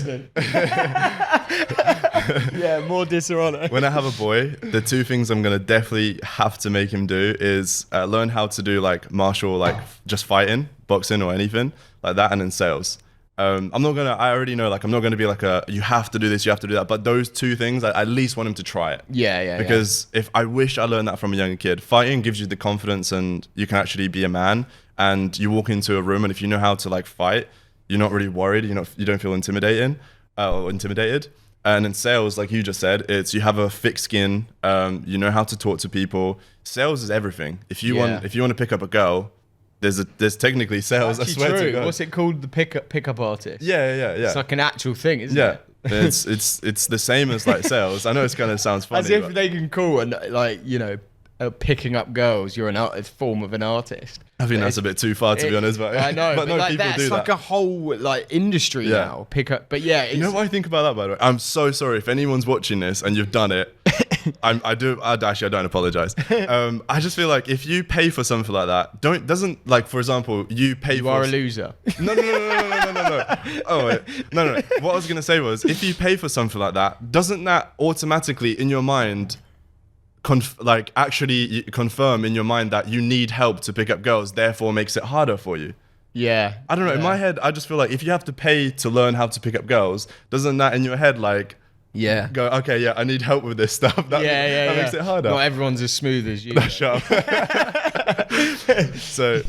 more dishonor. when I have a boy, the two things I'm going to definitely have to make him do is learn how to do like martial, like just fighting, boxing or anything like that, and then sales. I already know, like, I'm not going to be like you have to do this, you have to do that. But those two things, I at least want him to try it. Because if I wish I learned that from a younger kid. Fighting gives you the confidence and you can actually be a man, and you walk into a room and if you know how to like fight, you're not really worried. You don't feel intimidated. And in sales, like you just said, it's you have a thick skin, you know how to talk to people. Sales is everything. If you want to pick up a girl, there's technically sales. I swear to God. What's it called? The pickup artist. Yeah. It's like an actual thing, isn't it? It's the same as like sales. I know it's kind of sounds funny. As if they can call and like picking up girls. You're a form of an artist. I think that's a bit too far to be honest. But I know, but no, like, people that's do like that. a whole like industry now. But yeah, you know what I think about that, by the way? I'm so sorry if anyone's watching this and you've done it. I don't apologize. I just feel like if you pay for something like that, doesn't like, for example, you are a loser. No. Oh, wait. No. What I was gonna say was, if you pay for something like that, doesn't that automatically in your mind actually confirm in your mind that you need help to pick up girls, therefore makes it harder for you. Yeah. I don't know. In my head, I just feel like if you have to pay to learn how to pick up girls, doesn't that in your head like go, okay, yeah, I need help with this stuff. That makes it harder. Not everyone's as smooth as you. Shut up. So,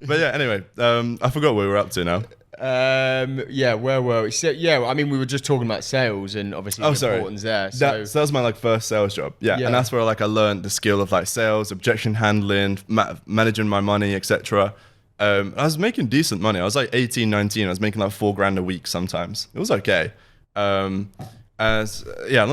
but yeah, anyway, I forgot what we were up to now. Where were we? So, I mean, we were just talking about sales and obviously the importance there. So that was my like first sales job. Yeah, and that's where like I learned the skill of like sales, objection handling, managing my money, etc. I was making decent money. I was like 18, 19. I was making like $4,000 a week sometimes. It was okay. Long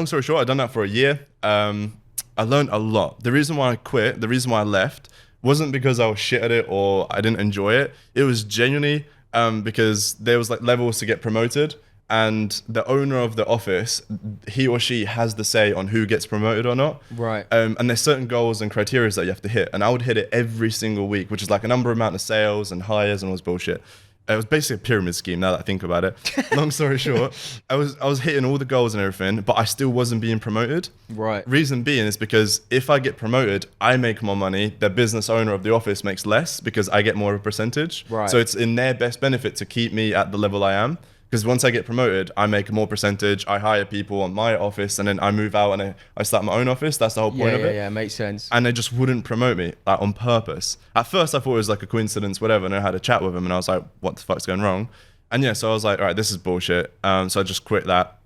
story short, I'd done that for a year. I learned a lot. The reason why I quit, the reason why I left, wasn't because I was shit at it or I didn't enjoy it. It was genuinely because there was like levels to get promoted, and the owner of the office, he or she has the say on who gets promoted or not. Right. And there's certain goals and criteria that you have to hit, and I would hit it every single week, which is like a number amount of sales and hires and all this bullshit. It was basically a pyramid scheme now that I think about it. Long story short, I was hitting all the goals and everything, but I still wasn't being promoted. Right. Reason being is because if I get promoted, I make more money. The business owner of the office makes less because I get more of a percentage. Right. So it's in their best benefit to keep me at the level I am. Because once I get promoted, I make more percentage, I hire people on my office, and then I move out and I start my own office. That's the whole point of it. Yeah, makes sense. And they just wouldn't promote me like, on purpose. At first, I thought it was like a coincidence, whatever, and I had a chat with him, and I was like, what the fuck's going wrong? And yeah, so I was like, all right, this is bullshit. So I just quit that.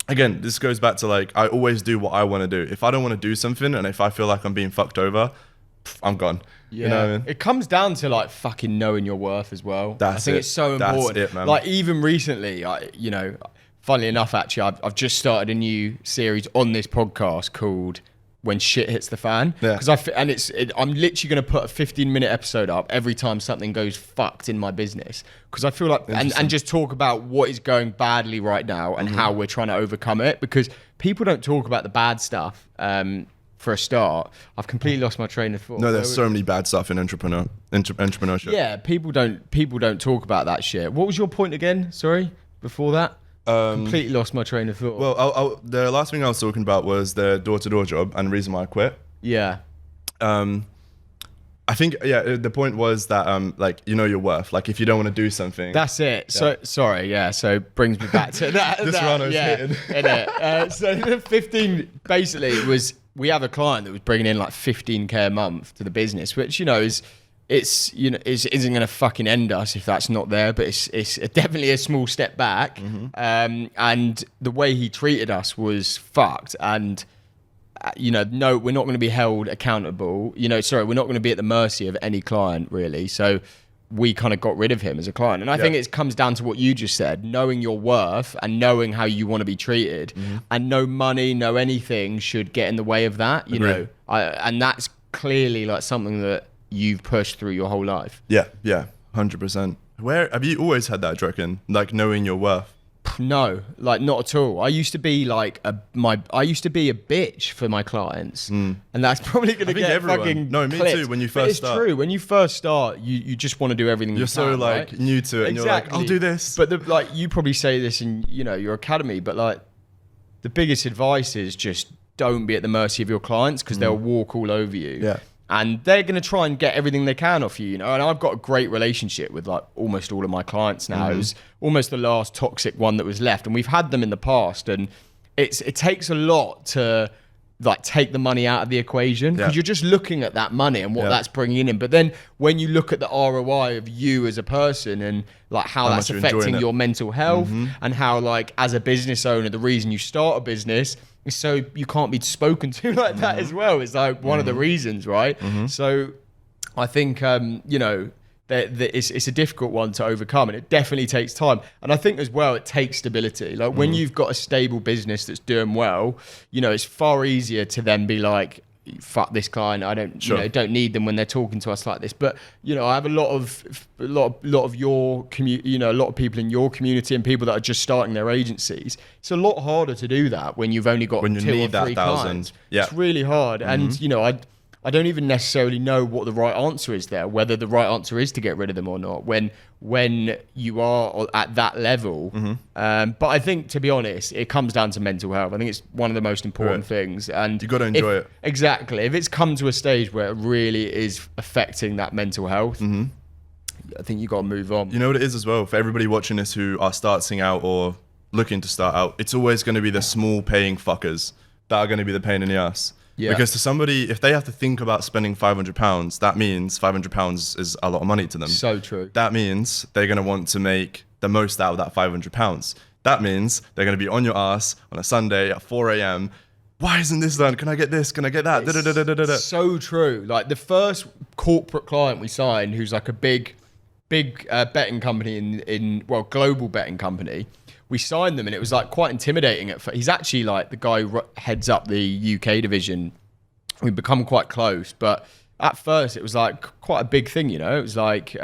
Again, this goes back to like, I always do what I want to do. If I don't want to do something, and if I feel like I'm being fucked over, I'm gone. Yeah, you know what I mean? It comes down to like fucking knowing your worth as well. I think it's so important. That's it, man. Like even recently, funnily enough, actually, I've just started a new series on this podcast called "When Shit Hits the Fan." Yeah. Because I'm literally going to put a 15-minute episode up every time something goes fucked in my business. Because I feel like and just talk about what is going badly right now and how we're trying to overcome it. Because people don't talk about the bad stuff. For a start, I've completely lost my train of thought. No, there's so many bad stuff in entrepreneurship. Yeah, people don't talk about that shit. What was your point again? Sorry, before that, completely lost my train of thought. Well, the last thing I was talking about was the door-to-door job and the reason why I quit. Yeah. I think the point was that like you know your worth. Like if you don't want to do something, that's it. Yeah. So sorry, yeah. So brings me back to that. This run I was hitting. So the 15 basically was. We have a client that was bringing in like 15k a month to the business, which isn't going to fucking end us if that's not there, but it's definitely a small step back. And the way he treated us was fucked. And no, we're not going to be held accountable. We're not going to be at the mercy of any client really. So we kind of got rid of him as a client. And I think it comes down to what you just said, knowing your worth and knowing how you want to be treated, and no money, no anything should get in the way of that, you know. And that's clearly like something that you've pushed through your whole life. Yeah, 100%. Where have you always had that, do you reckon? Like knowing your worth? No, like not at all. I used to be like a bitch for my clients, and that's probably going to get everyone. fucking No, me clipped. too. When you But first start, it's true. When you first start, you just want to do everything. You're so can, like right? new to it, and you're like, I'll do this. But you probably say this in your academy, but like the biggest advice is just don't be at the mercy of your clients because they'll walk all over you. Yeah. And they're going to try and get everything they can off you, And I've got a great relationship with like almost all of my clients now. It was almost the last toxic one that was left. And we've had them in the past. And it takes a lot to like take the money out of the equation because you're just looking at that money and what that's bringing in. But then when you look at the ROI of you as a person and like how that's affecting your mental health and how like as a business owner, the reason you start a business is so you can't be spoken to like that as well. It's like one of the reasons, right? So I think, it's a difficult one to overcome and it definitely takes time. And I think as well, it takes stability. Like when you've got a stable business that's doing well, it's far easier to then be like, fuck this client. I don't need them when they're talking to us like this. But I have a lot of your community, a lot of people in your community and people that are just starting their agencies. It's a lot harder to do that when you've only got 2 or 3 clients. Yeah. It's really hard. And I don't even necessarily know what the right answer is there, whether the right answer is to get rid of them or not when you are at that level. But I think, to be honest, it comes down to mental health. I think it's one of the most important things. And you got to enjoy it. Exactly. If it's come to a stage where it really is affecting that mental health, I think you got to move on. You know what it is as well? For everybody watching this who are starting out or looking to start out, it's always going to be the small paying fuckers that are going to be the pain in the ass. Yeah. Because to somebody, if they have to think about spending £500, that means £500 is a lot of money to them. So true. That means they're going to want to make the most out of that £500. That means they're going to be on your ass on a Sunday at 4 a.m. Why isn't this done? Can I get this? Can I get that? So true. Like the first corporate client we signed, who's like a big betting company in global betting company. We signed them and it was like quite intimidating at first. He's actually like the guy who heads up the UK division. We've become quite close, but at first it was like quite a big thing, It was like,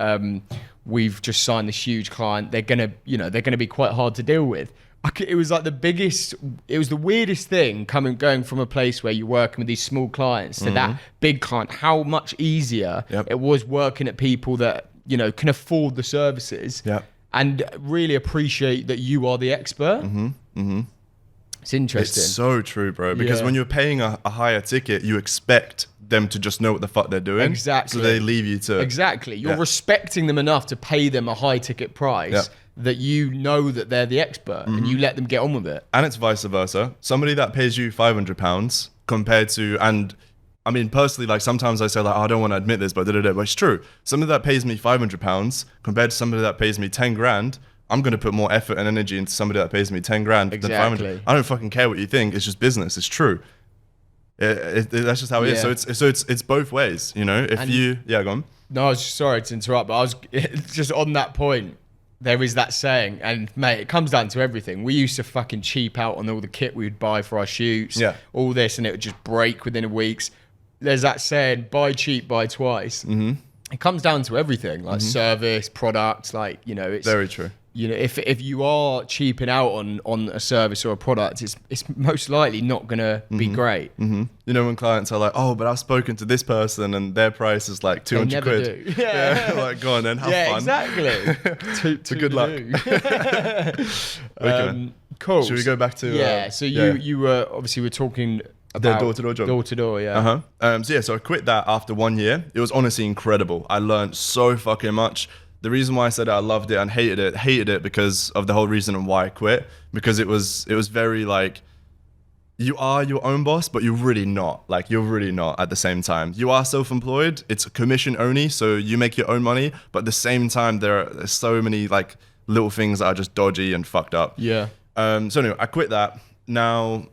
we've just signed this huge client. They're going to be quite hard to deal with. It was like it was the weirdest thing going from a place where you're working with these small clients to that big client, how much easier it was working at people that, can afford the services. And really appreciate that you are the expert. It's interesting. It's so true, bro. Because when you're paying a higher ticket, you expect them to just know what the fuck they're doing. Exactly. So they leave you to... Exactly. You're respecting them enough to pay them a high ticket price that you know that they're the expert and you let them get on with it. And it's vice versa. Somebody that pays you £500 compared to... And I mean, personally, like sometimes I say like, I don't want to admit this, but it's true. Somebody that pays me £500 compared to somebody that pays me 10 grand, I'm going to put more effort and energy into somebody that pays me 10 grand than 500. I don't fucking care what you think. It's just business. It's true. That's just how it is. So it's both ways, Go on. No, I was sorry to interrupt, but I was just on that point. There is that saying, and mate, it comes down to everything. We used to fucking cheap out on all the kit we'd buy for our shoots, all this, and it would just break within a week. There's that saying, buy cheap, buy twice. It comes down to everything, like service, products, like, it's very true. If you are cheaping out on a service or a product, it's most likely not going to be great. When clients are like, oh, but I've spoken to this person and their price is like 200 quid. Do. Yeah. Like, go on then, have fun. Exactly. to good luck. Cool. Should we go back to... So you were, obviously we're talking... The door-to-door job. Door-to-door, yeah. So I quit that after 1 year. It was honestly incredible. I learned so fucking much. The reason why I said I loved it and hated it because of the whole reason why I quit. Because it was very like, you are your own boss, but you're really not. Like, you're really not at the same time. You are self-employed. It's commission only, so you make your own money. But at the same time, there's so many like little things that are just dodgy and fucked up. Yeah. So anyway, I quit that. Now,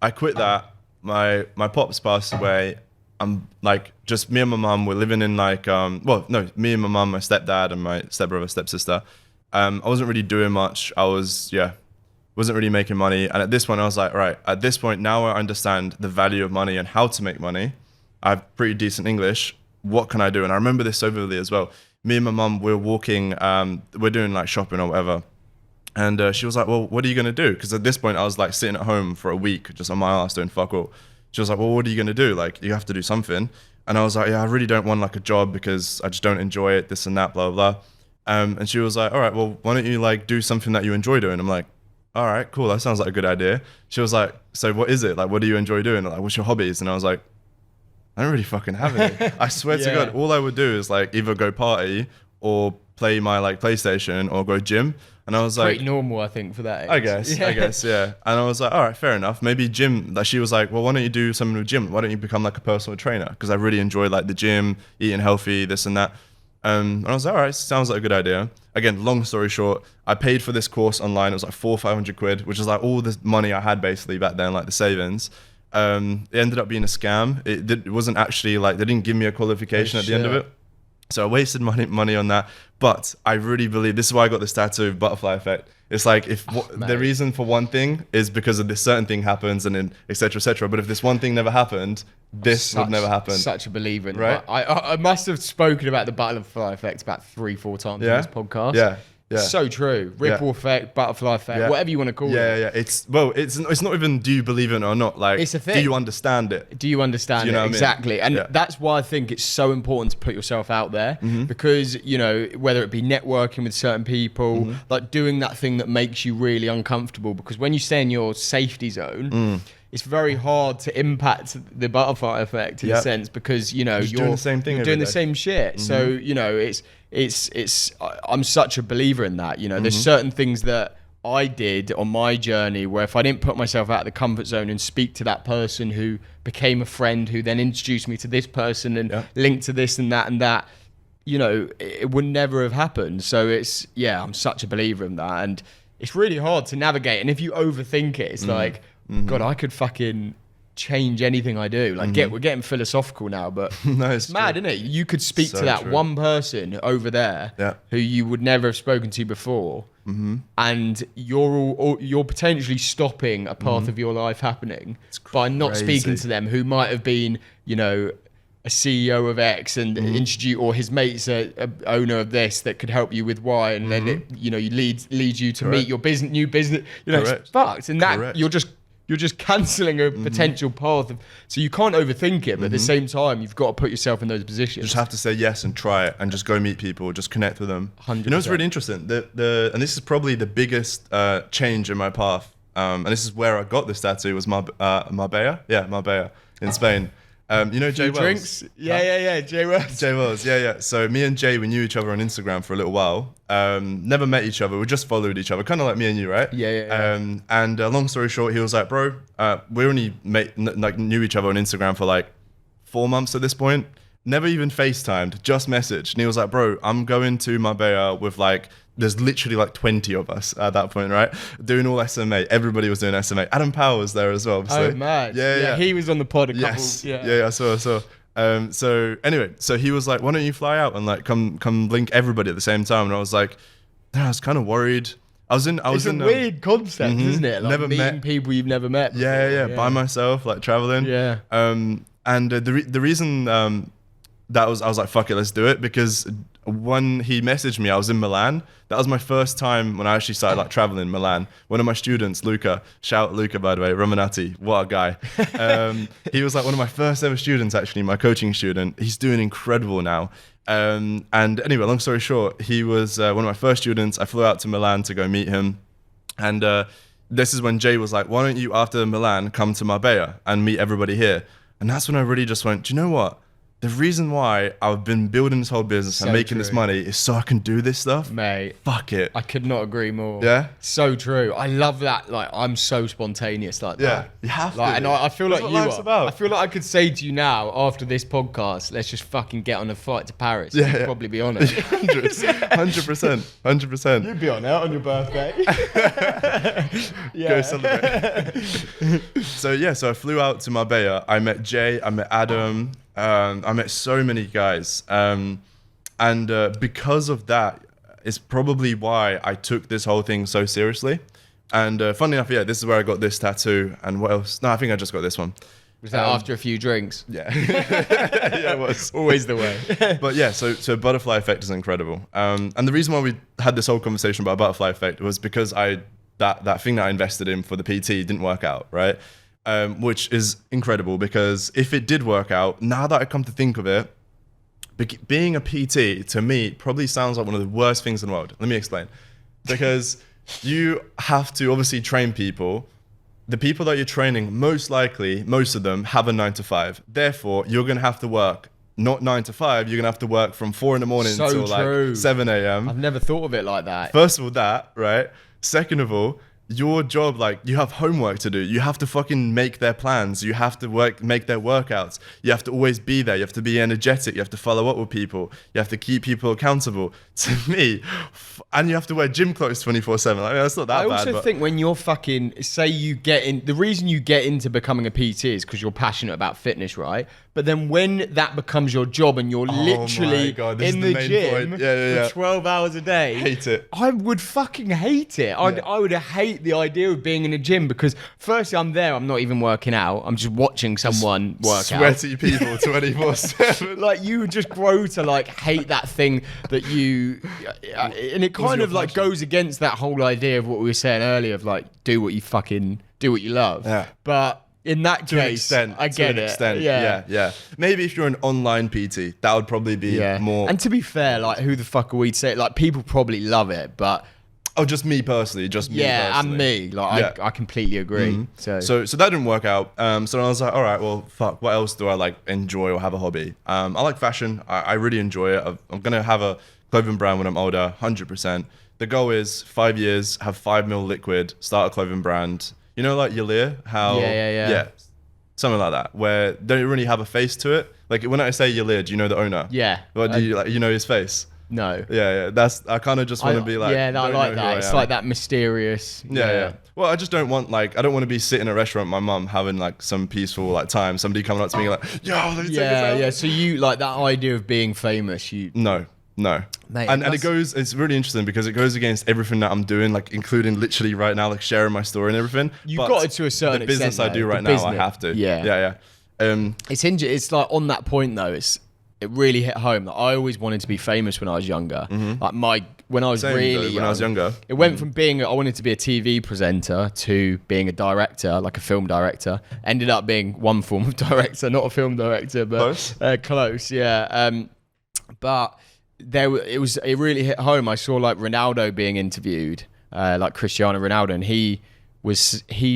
I quit that. My pops passed away. I'm like, just me and my mum were living in like, me and my mum, my stepdad and my stepbrother, stepsister. I wasn't really doing much. Wasn't really making money. And at this point I was like, right, at this point now I understand the value of money and how to make money. I have pretty decent English. What can I do? And I remember this so vividly as well. Me and my mum, we're walking, we're doing like shopping or whatever. And she was like, well, what are you going to do? Because at this point I was like sitting at home for a week, just on my ass doing fuck all. She was like, well, what are you going to do? Like, you have to do something. And I was like, yeah, I really don't want like a job because I just don't enjoy it, this and that, blah, blah, blah. And she was like, all right, well, why don't you like do something that you enjoy doing? I'm like, all right, cool. That sounds like a good idea. She was like, so what is it? Like, what do you enjoy doing? Like, what's your hobbies? And I was like, I don't really fucking have any. I swear to God, all I would do is like either go party or play my like PlayStation or go gym. And I was like, pretty normal, I think, for that age. I guess, yeah. And I was like, all right, fair enough. Maybe gym. Like, she was like, well, why don't you do something with gym? Why don't you become like a personal trainer? Because I really enjoy like the gym, eating healthy, this and that. And I was like, all right, sounds like a good idea. Again, long story short, I paid for this course online. It was like 400-500 quid, which is like all this money I had basically back then, like the savings. It ended up being a scam. It wasn't actually like, they didn't give me a qualification at the end of it. So I wasted money on that. But I really believe, this is why I got this tattoo, butterfly effect. It's like, the reason for one thing is because of this certain thing happens and then et cetera, et cetera. But if this one thing never happened, this would never happen. Such a believer in right? I must have spoken about the butterfly effect about 3-4 times in this podcast. Yeah. Yeah. So true. Ripple effect, butterfly effect, whatever you want to call it. Yeah. It's not even do you believe it or not. Like, it's a thing. Do you understand it? Do you understand it? Exactly. I mean? And that's why I think it's so important to put yourself out there, because, you know, whether it be networking with certain people, like doing that thing that makes you really uncomfortable, because when you stay in your safety zone, it's very hard to impact the butterfly effect in a sense, because, you know, you're doing the same thing. You're doing the same shit. So, you know, I'm such a believer in that. You know, there's certain things that I did on my journey where if I didn't put myself out of the comfort zone and speak to that person who became a friend, who then introduced me to this person and linked to this and that, you know, it would never have happened. So I'm such a believer in that. And it's really hard to navigate. And if you overthink it, it's like, God, I could fucking change anything I do. Like, we're getting philosophical now, but no, it's mad, isn't it? You could speak so to that true. one person over there who you would never have spoken to before, and you're potentially stopping a path of your life happening by not speaking to them, who might have been, you know, a CEO of X and introduce, or his mate's a owner of this that could help you with Y, and then it, you know, leads you to meet your new business. You know, it's fucked, and that you're just cancelling a potential path. So you can't overthink it, but at the same time, you've got to put yourself in those positions. You just have to say yes and try it, and just go meet people, just connect with them. 100%. You know, it's really interesting. And this is probably the biggest change in my path. And this is where I got this tattoo, was Marbella. Yeah, Marbella in Spain. You know Jay Wells? Drinks? Yeah, Jay Wells. Jay Wells, yeah. So me and Jay, we knew each other on Instagram for a little while. Never met each other, we just followed each other, kind of like me and you, right? Yeah. And long story short, he was like, bro, we only knew each other on Instagram for like 4 months at this point. Never even FaceTimed, just messaged. And he was like, bro, I'm going to Marbella with like, there's literally like 20 of us at that point, right? Doing all SMA. Everybody was doing SMA. Adam Powell was there as well, obviously. Oh, mad. Yeah. He was on the pod a couple. Yes. Yeah, I saw. So anyway, so he was like, why don't you fly out and like come link everybody at the same time? And I was like, I was kind of worried. It's a weird concept, isn't it? Like never meeting met people you've never met before. Yeah, by myself, like traveling. Yeah. And the reason I was like, fuck it, let's do it, because when he messaged me, I was in Milan. That was my first time when I actually started like traveling in Milan. One of my students, Luca, shout Luca, by the way, Romanati, what a guy. He was like one of my first ever students, actually, my coaching student. He's doing incredible now. And anyway, long story short, he was one of my first students. I flew out to Milan to go meet him. And this is when Jay was like, why don't you, after Milan, come to Marbella and meet everybody here? And that's when I really just went, do you know what? The reason why I've been building this whole business and making this money is so I can do this stuff. Mate. Fuck it. I could not agree more. Yeah? So true. I love that. Like, I'm so spontaneous like that. Yeah, you have to. And I feel like you are. About. I feel like I could say to you now, after this podcast, let's just fucking get on a flight to Paris. Yeah. You'd probably be on it. 100%. You'd be on it on your birthday. Go celebrate. So I flew out to Marbella. I met Jay, I met Adam. I met so many guys, and because of that, it's probably why I took this whole thing so seriously. And funnily enough, this is where I got this tattoo. And what else? No, I think I just got this one. Was that after a few drinks? Yeah. Yeah, it was. Always the way. But yeah, so butterfly effect is incredible. And the reason why we had this whole conversation about butterfly effect was because that thing that I invested in for the PT didn't work out, right? Which is incredible, because if it did work out, now that I come to think of it, being a PT to me probably sounds like one of the worst things in the world. Let me explain. Because you have to obviously train people. The people that you're training, most likely, most of them have a 9 to 5. Therefore, you're going to have to work not 9 to 5. You're going to have to work from 4 in the morning until like 7 a.m. I've never thought of it like that. First of all, that, right? Second of all, your job, like, you have homework to do. You have to fucking make their plans. You have to make their workouts. You have to always be there. You have to be energetic. You have to follow up with people. You have to keep people accountable. To me, and you have to wear gym clothes 24/7. I mean, that's not that bad. I also think when you're fucking, say you get in, the reason you get into becoming a PT is because you're passionate about fitness, right? But then when that becomes your job and you're literally in the gym for 12 hours a day, hate it. I would fucking hate it. I would hate hate the idea of being in a gym because firstly, I'm there, I'm not even working out. I'm just watching someone work Sweaty people 24/7. Like you would just grow to like hate that thing that you, and it kind of like goes against that whole idea of what we were saying earlier of like do what you love. Yeah. But in that case, I get it. Yeah. Maybe if you're an online PT, that would probably be more. And to be fair, like who the fuck are we to say? Like people probably love it, but. Oh, just me personally. And me. Like I completely agree. So that didn't work out. So I was like, all right, well, fuck. What else do I like enjoy or have a hobby? I like fashion. I really enjoy it. I'm gonna have a clothing brand when I'm older, 100%. The goal is 5 years, have 5 mil liquid, start a clothing brand. You know, like Yalir, how something like that, where they don't really have a face to it. Like when I say Yalir, do you know the owner? Yeah. Or do you like you know his face? No. Yeah. I kind of just want to be like. Yeah, I like that. It's like that mysterious. Yeah. Well, I just don't want I don't want to be sitting in a restaurant with my mum having like some peaceful like time. Somebody coming up to me like, yo, let me take this out. Yeah. So you like that idea of being famous? No. Mate, and it's really interesting because it goes against everything that I'm doing, like including literally right now, like sharing my story and everything. You got it to a certain extent. The business I do right now, I have to. Yeah. It's like on that point though, it really hit home that I always wanted to be famous when I was younger. Like when I was really young, when I was younger, it went from being I wanted to be a TV presenter to being a director, like a film director. Ended up being one form of director, not a film director, but close. Yeah. But it really hit home. I saw like Ronaldo being interviewed, like Cristiano Ronaldo, and he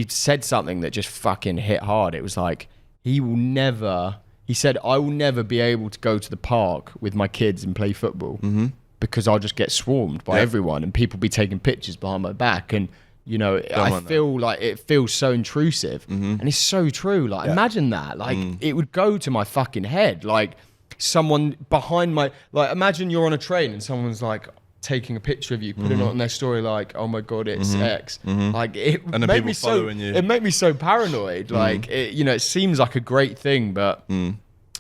said something that just fucking hit hard. It was like he said, I will never be able to go to the park with my kids and play football because I'll just get swarmed by everyone and people be taking pictures behind my back. And, you know, I feel like it feels so intrusive. And it's so true. Like, imagine that. Like, it would go to my fucking head. Like, someone behind imagine you're on a train and someone's like, taking a picture of you, putting it on their story like, oh my god, it's X. Like it made me so it made me so paranoid. Like it seems like a great thing, but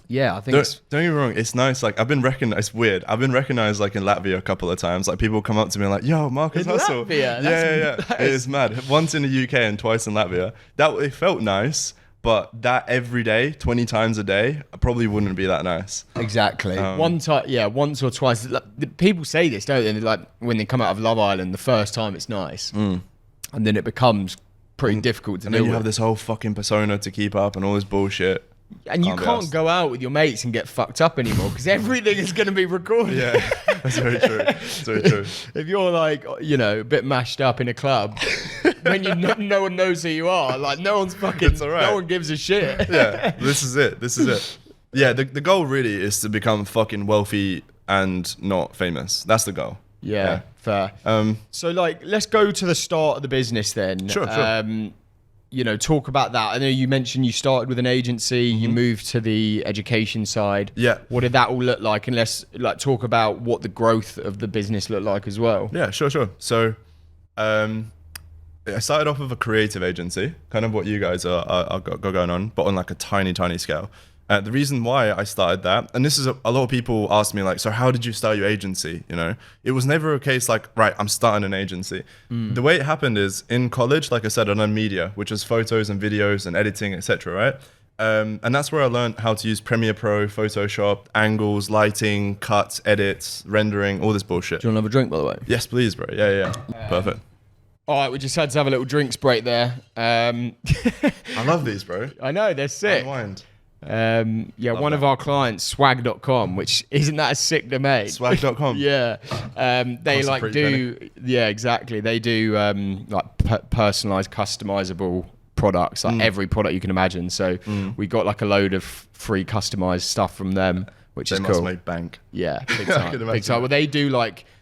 yeah, I think don't get me wrong, it's nice. Like I've been recognized. It's weird. I've been recognized like in Latvia a couple of times. Like people come up to me like, yo, Markus Hussle. Yeah. It is mad. Once in the UK and twice in Latvia. It felt nice. But that every day, 20 times a day, probably wouldn't be that nice. Exactly. Once or twice. Like, people say this, don't they? Like when they come out of Love Island, the first time it's nice, and then it becomes pretty difficult to deal with. And then you have this whole fucking persona to keep up and all this bullshit. And you can't go out with your mates and get fucked up anymore because everything is going to be recorded. Yeah, that's very true. That's very true. If you're like, a bit mashed up in a club, when no one knows who you are, like no one's fucking, no one gives a shit. Yeah, this is it. Yeah, the goal really is to become fucking wealthy and not famous. That's the goal. Yeah. Fair. So like, let's go to the start of the business then. Sure. Talk about that. I know you mentioned you started with an agency, you moved to the education side. Yeah. What did that all look like? And let's talk about what the growth of the business looked like as well. Yeah, sure. So, I started off with a creative agency, kind of what you guys are going on, but on like a tiny scale. The reason why I started that, and this is a lot of people ask me like, so how did you start your agency? It was never a case like, right, I'm starting an agency. The way it happened is in college, like I said, I learned media, which is photos and videos and editing, etc. Right? And that's where I learned how to use Premiere Pro, Photoshop, angles, lighting, cuts, edits, rendering, all this bullshit. Do you want to have a drink, by the way? Yes, please, bro. Yeah. Perfect. All right, we just had to have a little drinks break there. I love these, bro. I know, they're sick. Unwind. One of our clients, swag.com, which isn't that a sick domain? Swag.com. Yeah. They like do, yeah, exactly. They do personalized, customizable products, like every product you can imagine. So we got like a load of free customized stuff from them, which is cool. They must make bank. Yeah, big time. Big time. Well, they do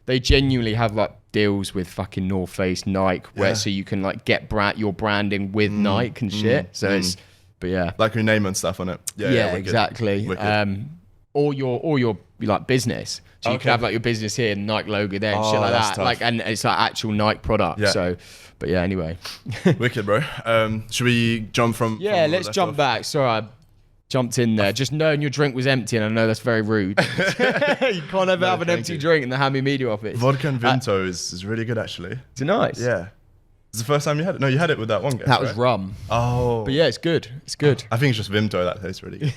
they genuinely have like deals with fucking North Face, Nike, where so you can like get your branding with Nike and shit. So it's. But yeah, like your name and stuff on it. Yeah, exactly. Or your like business. So you can have like your business here and Nike logo there and shit like that. Tough. Like, and it's like actual Nike product. Yeah. So, but yeah, anyway. Wicked, bro. Should we jump from? Yeah, let's jump back. Sorry, I jumped in there. Just knowing your drink was empty, and I know that's very rude. You can't ever have an empty drink in the Hammy Media office. Vodka and Vinto is really good, actually. Is it nice? Yeah. It's the first time you had it? No, you had it with that one guy. That was right? rum. Oh. But yeah, it's good. It's good. I think it's just Vimto that tastes really good.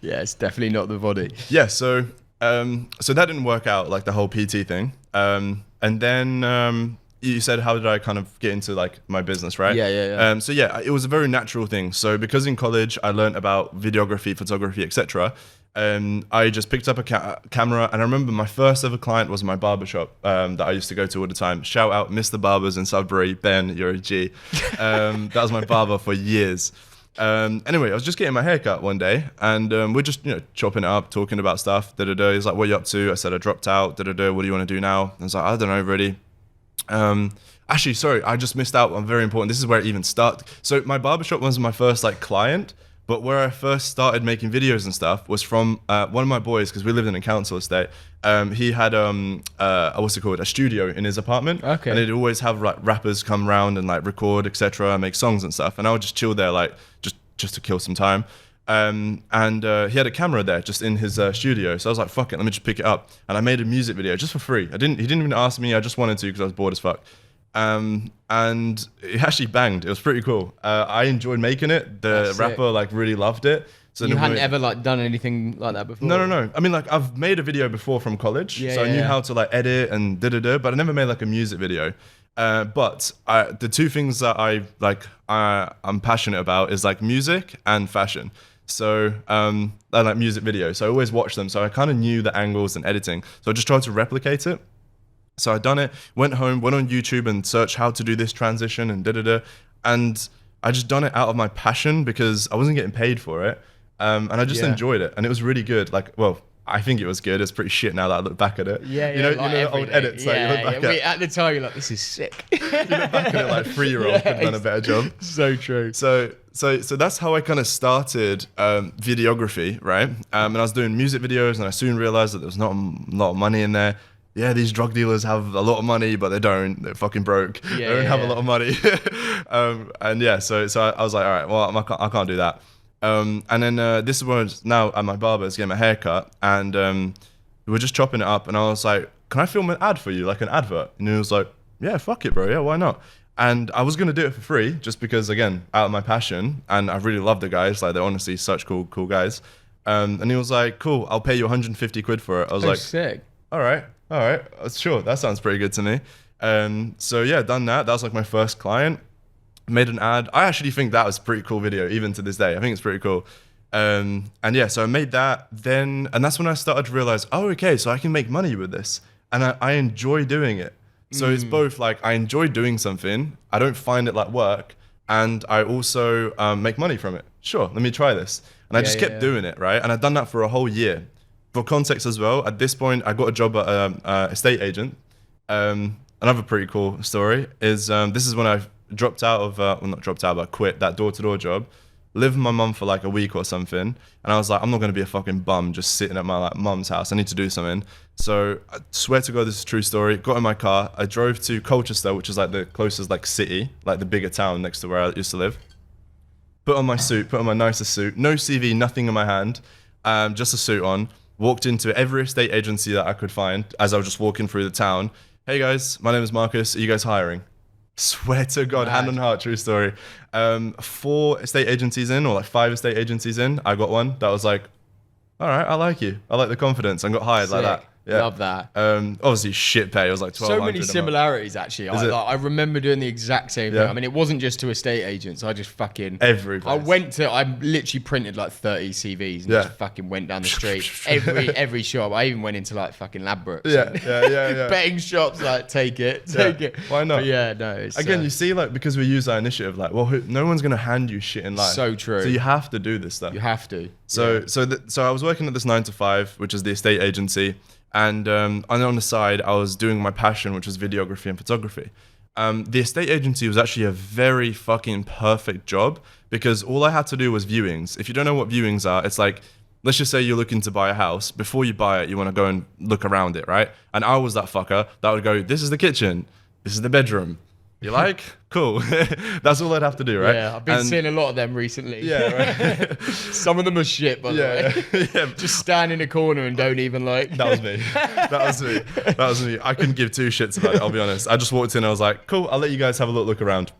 Yeah, it's definitely not the body. Yeah, so that didn't work out, like the whole PT thing. And then you said, how did I kind of get into like my business, right? Yeah. So yeah, it was a very natural thing. So because in college I learned about videography, photography, etc. I just picked up a camera, and I remember my first ever client was my barbershop that I used to go to all the time. Shout out Mr. Barbers in Sudbury, Ben, you're a G. That was my barber for years. Anyway, I was just getting my hair cut one day, and we're just chopping it up, talking about stuff. He's like, "What are you up to?" I said, "I dropped out." What do you want to do now? I was like, "I don't know really." Actually, sorry, I just missed out on very important. This is where it even started. So my barbershop was my first like client. But where I first started making videos and stuff was from one of my boys, because we lived in a council estate. He had a studio in his apartment, okay. And he'd always have like rappers come round and like record, etc., make songs and stuff. And I would just chill there, like just to kill some time. And he had a camera there just in his studio, so I was like, "Fuck it, let me just pick it up." And I made a music video just for free. He didn't even ask me. I just wanted to because I was bored as fuck. And it actually banged. It was pretty cool. I enjoyed making it. The rapper like really loved it. So you hadn't ever like done anything like that before? No. I mean, like I've made a video before from college, so I knew how to like edit and but I never made like a music video. But the two things that I'm passionate about is like music and fashion. So I like music videos. So I always watch them. So I kind of knew the angles and editing. So I just tried to replicate it. So I done it, went home, went on YouTube and searched how to do this transition and and I just done it out of my passion because I wasn't getting paid for it, and I just enjoyed it, and it was really good. Like, well, I think it was good. It's pretty shit now that I look back at it. Yeah, you know the old edits. Like, you look back at the time, you're like, this is sick. You look back at it like 3-year-old could have done a better job. So true. So that's how I kind of started videography, right? And I was doing music videos, and I soon realized that there was not a lot of money in there. Yeah, these drug dealers have a lot of money, but they don't. They're fucking broke. They don't have a lot of money. And yeah, so I was like, all right, well, I can't do that. And then this is when I was now at my barber's getting my hair cut, and we were just chopping it up, and I was like, can I film an ad for you, like an advert? And he was like, yeah, fuck it, bro. Yeah, why not? And I was going to do it for free, just because, again, out of my passion, and I really love the guys. Like, they're honestly such cool guys. And he was like, cool, I'll pay you 150 quid for it. I was like, sick. All right, sure, that sounds pretty good to me. So yeah, done that. That was like my first client. Made an ad. I actually think that was a pretty cool video, even to this day. I think it's pretty cool. And yeah, so I made that then, and that's when I started to realize, oh, okay, so I can make money with this, and I enjoy doing it. So it's both like I enjoy doing something, I don't find it like work, and I also make money from it. Sure, let me try this, and I just kept doing it, right? And I'd done that for a whole year. For context as well, at this point, I got a job at an estate agent. Another pretty cool story is this is when I dropped out of, not dropped out, but quit that door-to-door job. Lived with my mum for like a week or something, and I was like, I'm not going to be a fucking bum just sitting at my like mum's house. I need to do something. So I swear to God, this is a true story. Got in my car, I drove to Colchester, which is like the closest like city, like the bigger town next to where I used to live. Put on my suit, put on my nicest suit, no CV, nothing in my hand, just a suit on. Walked into every estate agency that I could find as I was just walking through the town. Hey guys, my name is Markus. Are you guys hiring? Swear to God, hand on heart, true story. 4 estate agencies in, or like 5 estate agencies in, I got one that was like, all right, I like you. I like the confidence, and got hired like that. Yeah. Love that. Obviously shit pay. It was like 1200. So many similarities actually. I remember doing the exact same thing. I mean, it wasn't just to estate agents. I just fucking every place. I literally printed like 30 CVs and just fucking went down the street. every shop. I even went into like fucking Ladbrokes. Yeah. Betting shops, like take it. Why not? But yeah, no. It's, again, you see, like, because we use that initiative, like, well, no one's gonna hand you shit in life. So true. So you have to do this stuff. You have to. So I was working at this 9 to 5, which is the estate agency. And on the side, I was doing my passion, which was videography and photography. The estate agency was actually a very fucking perfect job because all I had to do was viewings. If you don't know what viewings are, it's like, let's just say you're looking to buy a house. Before you buy it, you want to go and look around it, right? And I was that fucker that would go, this is the kitchen, this is the bedroom. You like? Cool. That's all I'd have to do, right? Yeah, I've been seeing a lot of them recently. Yeah, right. Some of them are shit, by the way. Yeah. Just stand in a corner and don't even like. That was me. That was me. I couldn't give two shits about it, I'll be honest. I just walked in and I was like, cool, I'll let you guys have a look around.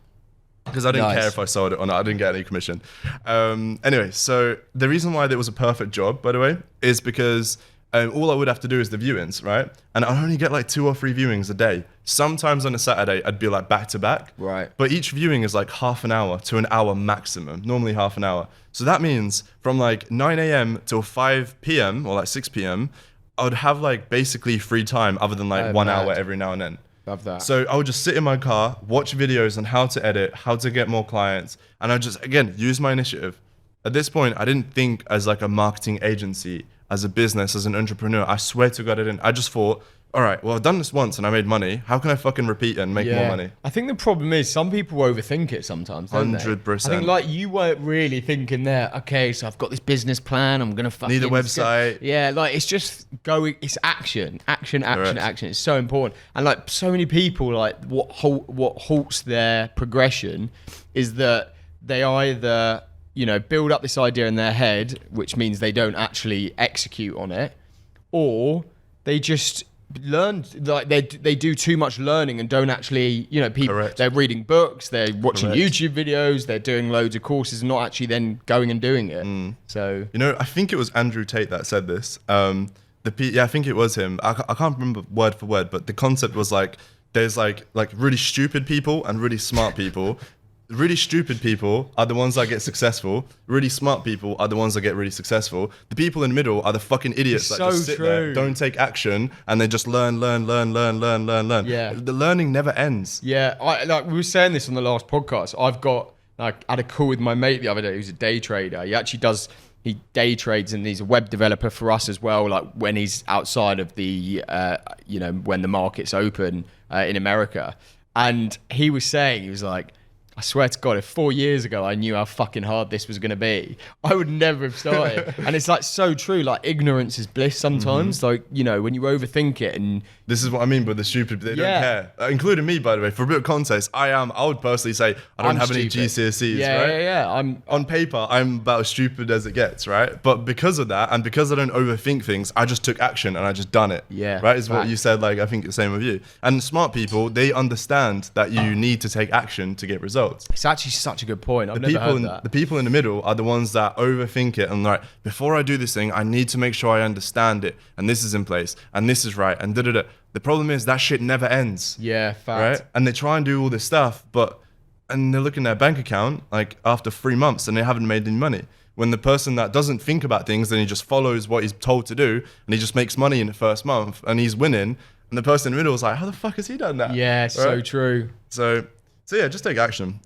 Because I didn't care if I sold it or not. I didn't get any commission. Anyway, so the reason why that was a perfect job, by the way, is because all I would have to do is the viewings, right? And I'd only get like 2 or 3 viewings a day. Sometimes on a Saturday, I'd be like back to back. Right. But each viewing is like half an hour to an hour maximum, normally half an hour. So that means from like 9 a.m. till 5 p.m. or like 6 p.m., I would have like basically free time other than like 1 hour every now and then. Love that. So I would just sit in my car, watch videos on how to edit, how to get more clients, and I just, again, use my initiative. At this point, I didn't think as like a marketing agency, as a business, as an entrepreneur. I swear to God, I didn't. I just thought, all right, well, I've done this once and I made money. How can I fucking repeat it and make more money? I think the problem is some people overthink it sometimes, don't they? 100%. I think like you weren't really thinking there, okay, so I've got this business plan, I'm going to fucking... Need a website. Yeah, like it's just going, it's action. It's so important. And like so many people, like what halts their progression is that they either, build up this idea in their head, which means they don't actually execute on it, or they just... learn, like they do too much learning and don't actually, people, they're reading books, they're watching YouTube videos, they're doing loads of courses and not actually then going and doing it. So I think it was Andrew Tate that said this. I think it was him. I can't remember word for word, but the concept was like there's like really stupid people and really smart people. Really stupid people are the ones that get successful. Really smart people are the ones that get really successful. The people in the middle are the fucking idiots that just sit there, don't take action, and they just learn. Yeah. The learning never ends. Yeah, we were saying this on the last podcast. I had a call with my mate the other day who's a day trader. He day trades and he's a web developer for us as well, like when he's outside of the, when the market's open in America. And he was like, I swear to God, if 4 years ago I knew how fucking hard this was going to be, I would never have started. And it's like so true. Like ignorance is bliss sometimes. Like, when you overthink it and... This is what I mean by the stupid, they don't care. Including me, by the way. For a bit of context, I would personally say I don't have any GCSEs, right? Yeah. On paper, I'm about as stupid as it gets, right? But because of that, and because I don't overthink things, I just took action and I just done it. Yeah. Right? Is what you said, like, I think the same with you. And smart people, they understand that you need to take action to get results. It's actually such a good point. I've never heard that. The people in the middle are the ones that overthink it and like, before I do this thing, I need to make sure I understand it. And this is in place. And this is right. And da-da-da. The problem is that shit never ends. Yeah, fact. Right? And they try and do all this stuff, and they look in their bank account like after 3 months and they haven't made any money. When the person that doesn't think about things, then he just follows what he's told to do and he just makes money in the first month and he's winning. And the person in the middle is like, how the fuck has he done that? Yeah, right? So true. So yeah, just take action.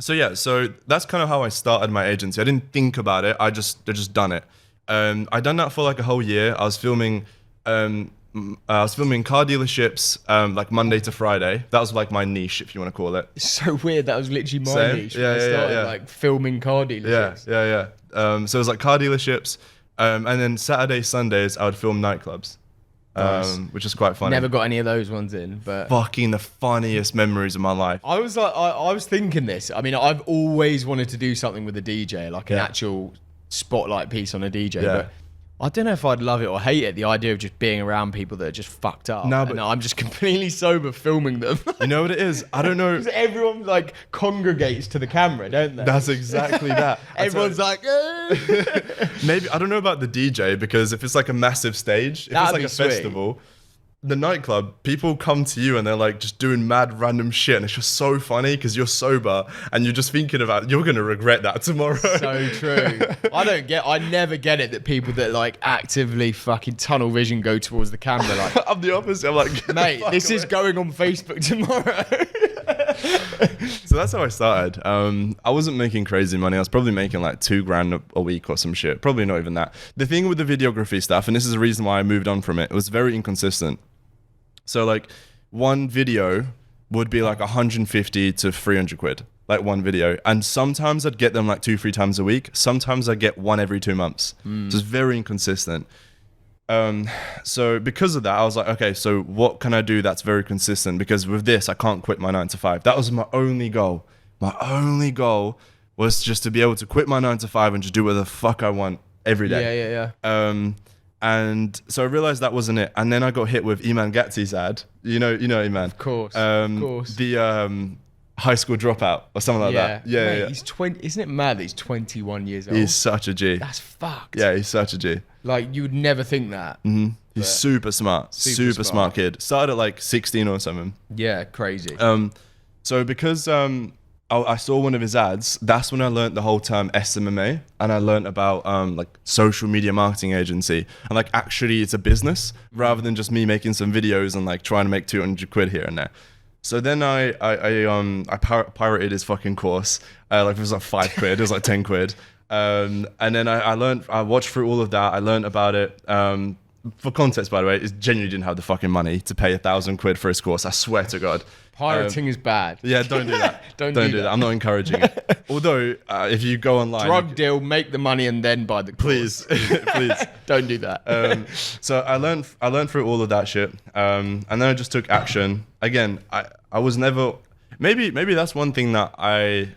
So that's kind of how I started my agency. I didn't think about it. I just done it. I done that for like a whole year. I was filming car dealerships like Monday to Friday. That was like my niche, if you want to call it. It's so weird. That was literally my niche when I started, like filming car dealerships. Yeah. So it was like car dealerships, and then Saturday, Sundays, I would film nightclubs. Nice. Which is quite funny. Never got any of those ones in, but fucking the funniest memories of my life. I was like, I was thinking this. I mean, I've always wanted to do something with a DJ, like an actual spotlight piece on a DJ. But I don't know if I'd love it or hate it. The idea of just being around people that are just fucked up. No, but I'm just completely sober filming them. You know what it is? I don't know. Because everyone like congregates to the camera, don't they? That's exactly that. Everyone's like, maybe I don't know about the DJ because if it's like a massive stage, if it's like a festival, the nightclub, people come to you and they're like just doing mad random shit and it's just so funny because you're sober and you're just thinking about you're gonna regret that tomorrow. So true. I never get it that people that like actively fucking tunnel vision go towards the camera like I'm the opposite. I'm like, mate, this is going on Facebook tomorrow. So that's how I started. I wasn't making crazy money. I was probably making like $2,000 a week or some shit. Probably not even that. The thing with the videography stuff, and this is the reason why I moved on from it was very inconsistent. So like one video would be like 150 to 300 quid, like one video. And sometimes I'd get them like 2-3 times a week. Sometimes I'd get one every 2 months. So it's very inconsistent. So because of that, I was like, okay, so what can I do that's very consistent? Because with this, I can't quit my 9 to 5. That was my only goal. My only goal was just to be able to quit my 9 to 5 and just do whatever the fuck I want every day. Yeah. And so I realized that wasn't it. And then I got hit with Iman Gatzi's ad. You know Iman. Of course. The high school dropout or something like that. Yeah, Mate, yeah. He's 20. Isn't it mad that he's 21 years old? He's such a G. That's fucked. Yeah, he's such a G. Like, you would never think that. He's super smart. Super smart kid. Started at like 16 or something. Yeah, crazy. So because I saw one of his ads, that's when I learned the whole term SMMA, and I learned about like social media marketing agency, and like actually it's a business rather than just me making some videos and like trying to make 200 quid here and there. So then I pirated his fucking course. Like it was like 5 quid, it was like 10 quid. And then I watched through all of that. I learned about it. For context, by the way, it genuinely didn't have the fucking money to pay 1,000 quid for his course. I swear to God. Pirating is bad. Yeah, don't do that. don't do that. I'm not encouraging it. Although, if you go online, drug deal, make the money, and then buy the course. Please, don't do that. So I learned through all of that shit, and then I just took action. Again, I was never. Maybe that's one thing that I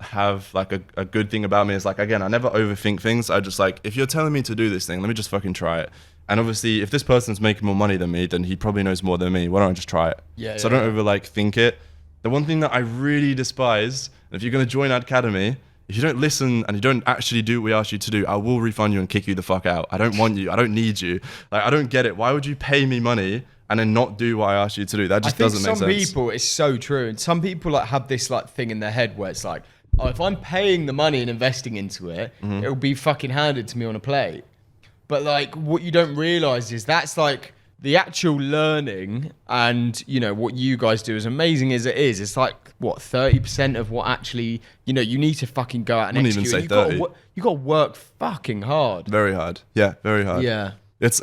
have like a good thing about me is like, again, I never overthink things. I just like, if you're telling me to do this thing, let me just fucking try it. And obviously, if this person's making more money than me, then he probably knows more than me. Why don't I just try it? So I don't over like think it. The one thing that I really despise, and if you're going to join Adcademy, if you don't listen and you don't actually do what we ask you to do, I will refund you and kick you the fuck out. I don't want you. I don't need you. Like, I don't get it. Why would you pay me money and then not do what I asked you to do? That just doesn't make sense. Some people, it's so true. And some people like have this like thing in their head where it's like, oh, if I'm paying the money and investing into it, it'll be fucking handed to me on a plate. But like, what you don't realize is that's like the actual learning, and you know what you guys do, as amazing as it is, it's like what 30% of what actually you need to fucking go out and execute. Even say 30. You got to work fucking hard. Very hard. Yeah, very hard. Yeah. It's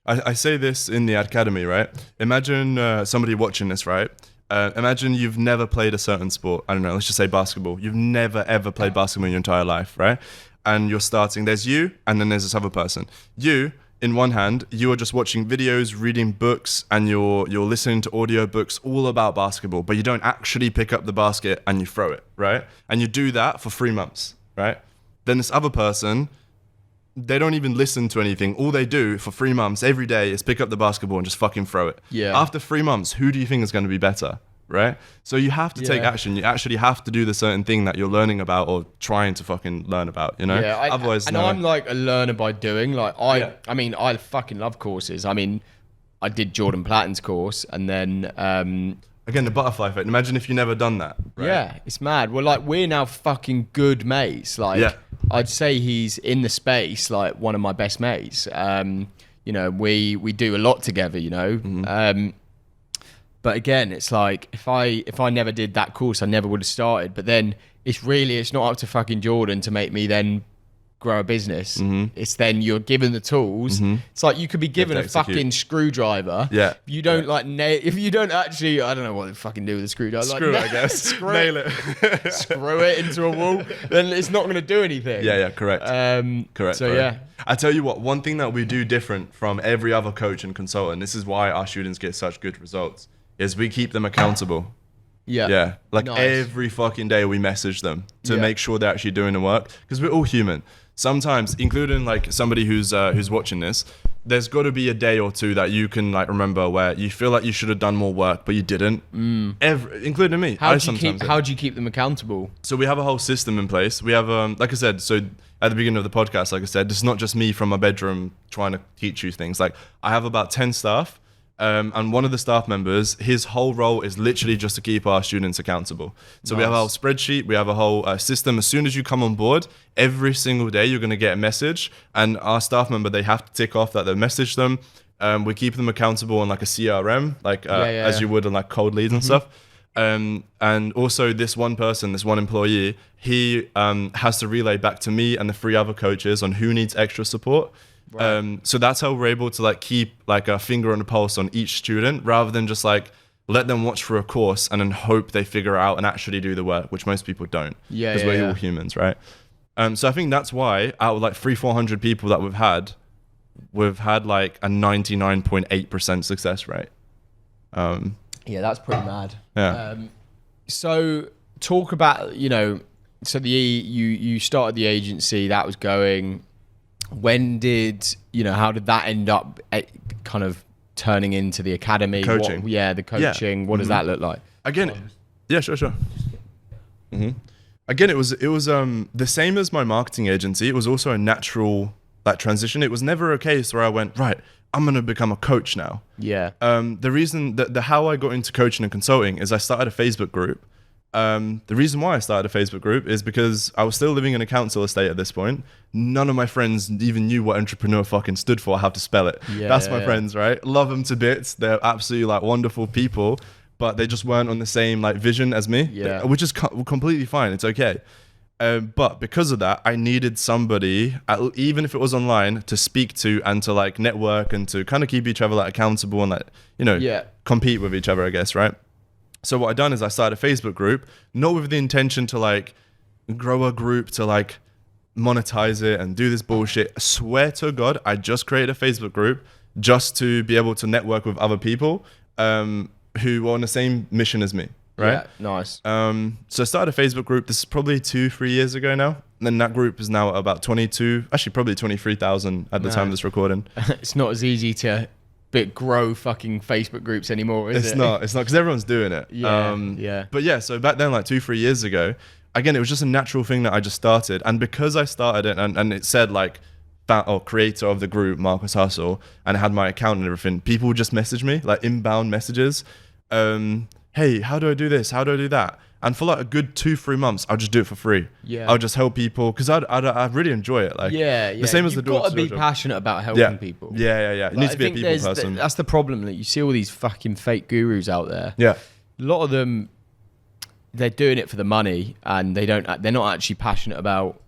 I say this in the Adcademy, right? Imagine somebody watching this, right? Imagine you've never played a certain sport. I don't know, let's just say basketball. You've never ever played basketball in your entire life, right? And you're starting, there's you, and then there's this other person. You, in one hand, you are just watching videos, reading books, and you're listening to audio books all about basketball, but you don't actually pick up the basket and you throw it, right? And you do that for 3 months, right? Then this other person, they don't even listen to anything. All they do for 3 months every day is pick up the basketball and just fucking throw it. Yeah. After 3 months, who do you think is going to be better, right? So you have to take action. You actually have to do the certain thing that you're learning about or trying to fucking learn about, you know? Yeah, Otherwise, I'm like a learner by doing. Like I mean, I fucking love courses. I mean, I did Jordan Platten's course, and then again, the butterfly effect. Imagine if you never done that. Right? Yeah, it's mad. Well, like we're now fucking good mates. Like I'd say he's in the space like one of my best mates. You know, we do a lot together. You know. But again, it's like if I never did that course, I never would have started. But then it's not up to fucking Jordan to make me then grow a business. It's then you're given the tools. It's like you could be given a fucking screwdriver. Yeah. If you don't if you don't actually, I don't know what to fucking do with a screwdriver. Screw like, it, I guess. Nail it. Screw it into a wall. Then it's not going to do anything. Yeah, correct. Correct. So yeah. I tell you what, one thing that we do different from every other coach and consultant, this is why our students get such good results, is we keep them accountable. Yeah. Like every fucking day we message them to make sure they're actually doing the work, because we're all human. Sometimes, including like somebody who's watching this, there's got to be a day or two that you can like remember where you feel like you should have done more work, but you didn't. Including me. How do you keep them accountable? So we have a whole system in place. We have, like I said, so at the beginning of the podcast, like I said, this is not just me from my bedroom trying to teach you things. Like I have about 10 staff. And one of the staff members, his whole role is literally just to keep our students accountable. So we have a whole spreadsheet, we have a whole system. As soon as you come on board, every single day you're going to get a message, and our staff member, they have to tick off that they messaged them. We keep them accountable on like a CRM, like as you would on like cold leads and stuff. And also this one person, this one employee, he has to relay back to me and the 3 other coaches on who needs extra support. Right. So that's how we're able to like keep like a finger on the pulse on each student, rather than just like let them watch for a course and then hope they figure out and actually do the work, which most people don't. Because we're all humans, right? So I think that's why out of like 300-400 people that we've had, we've had like a 99.8% success rate. Yeah, that's pretty mad. Yeah. So talk about, so you started the agency, that was going. When did, how did that end up kind of turning into the academy? Coaching. The coaching. What does that look like? Again, yeah, sure. Again, it was the same as my marketing agency. It was also a natural transition. It was never a case where I went, right, I'm going to become a coach now. Yeah. The reason that how I got into coaching and consulting is I started a Facebook group. The reason why I started a Facebook group is because I was still living in a council estate at this point. None of my friends even knew what entrepreneur fucking stood for, how to spell it. That's my friends, right? Love them to bits. They're absolutely like wonderful people, but they just weren't on the same like vision as me, which is completely fine. It's okay. But because of that, I needed somebody, even if it was online, to speak to and to like network and to kind of keep each other like accountable and like, compete with each other, I guess, right? So what I done is I started a Facebook group, not with the intention to like grow a group to like monetize it and do this bullshit. I swear to God, I just created a Facebook group just to be able to network with other people who were on the same mission as me. Right? Yeah, nice. So I started a Facebook group. This is probably 2-3 years ago now. And then that group is now at about 22, actually probably 23,000 at the time of this recording. It's not as easy to grow fucking Facebook groups anymore, is it? It's not because everyone's doing it. Yeah. But yeah, so back then, like 2-3 years ago, again, it was just a natural thing that I just started. And because I started it and it said like, creator of the group, Markus Hussle, and it had my account and everything, people would just message me, like inbound messages. Hey, how do I do this? How do I do that? And for like a good 2-3 months, I'll just do it for free. Yeah. I'll just help people because I really enjoy it. Like, the same as the door. You've got to be passionate about helping people. Yeah. You need to be a people person. That's the problem. That you see all these fucking fake gurus out there. Yeah. A lot of them, they're doing it for the money, and they're not actually passionate about,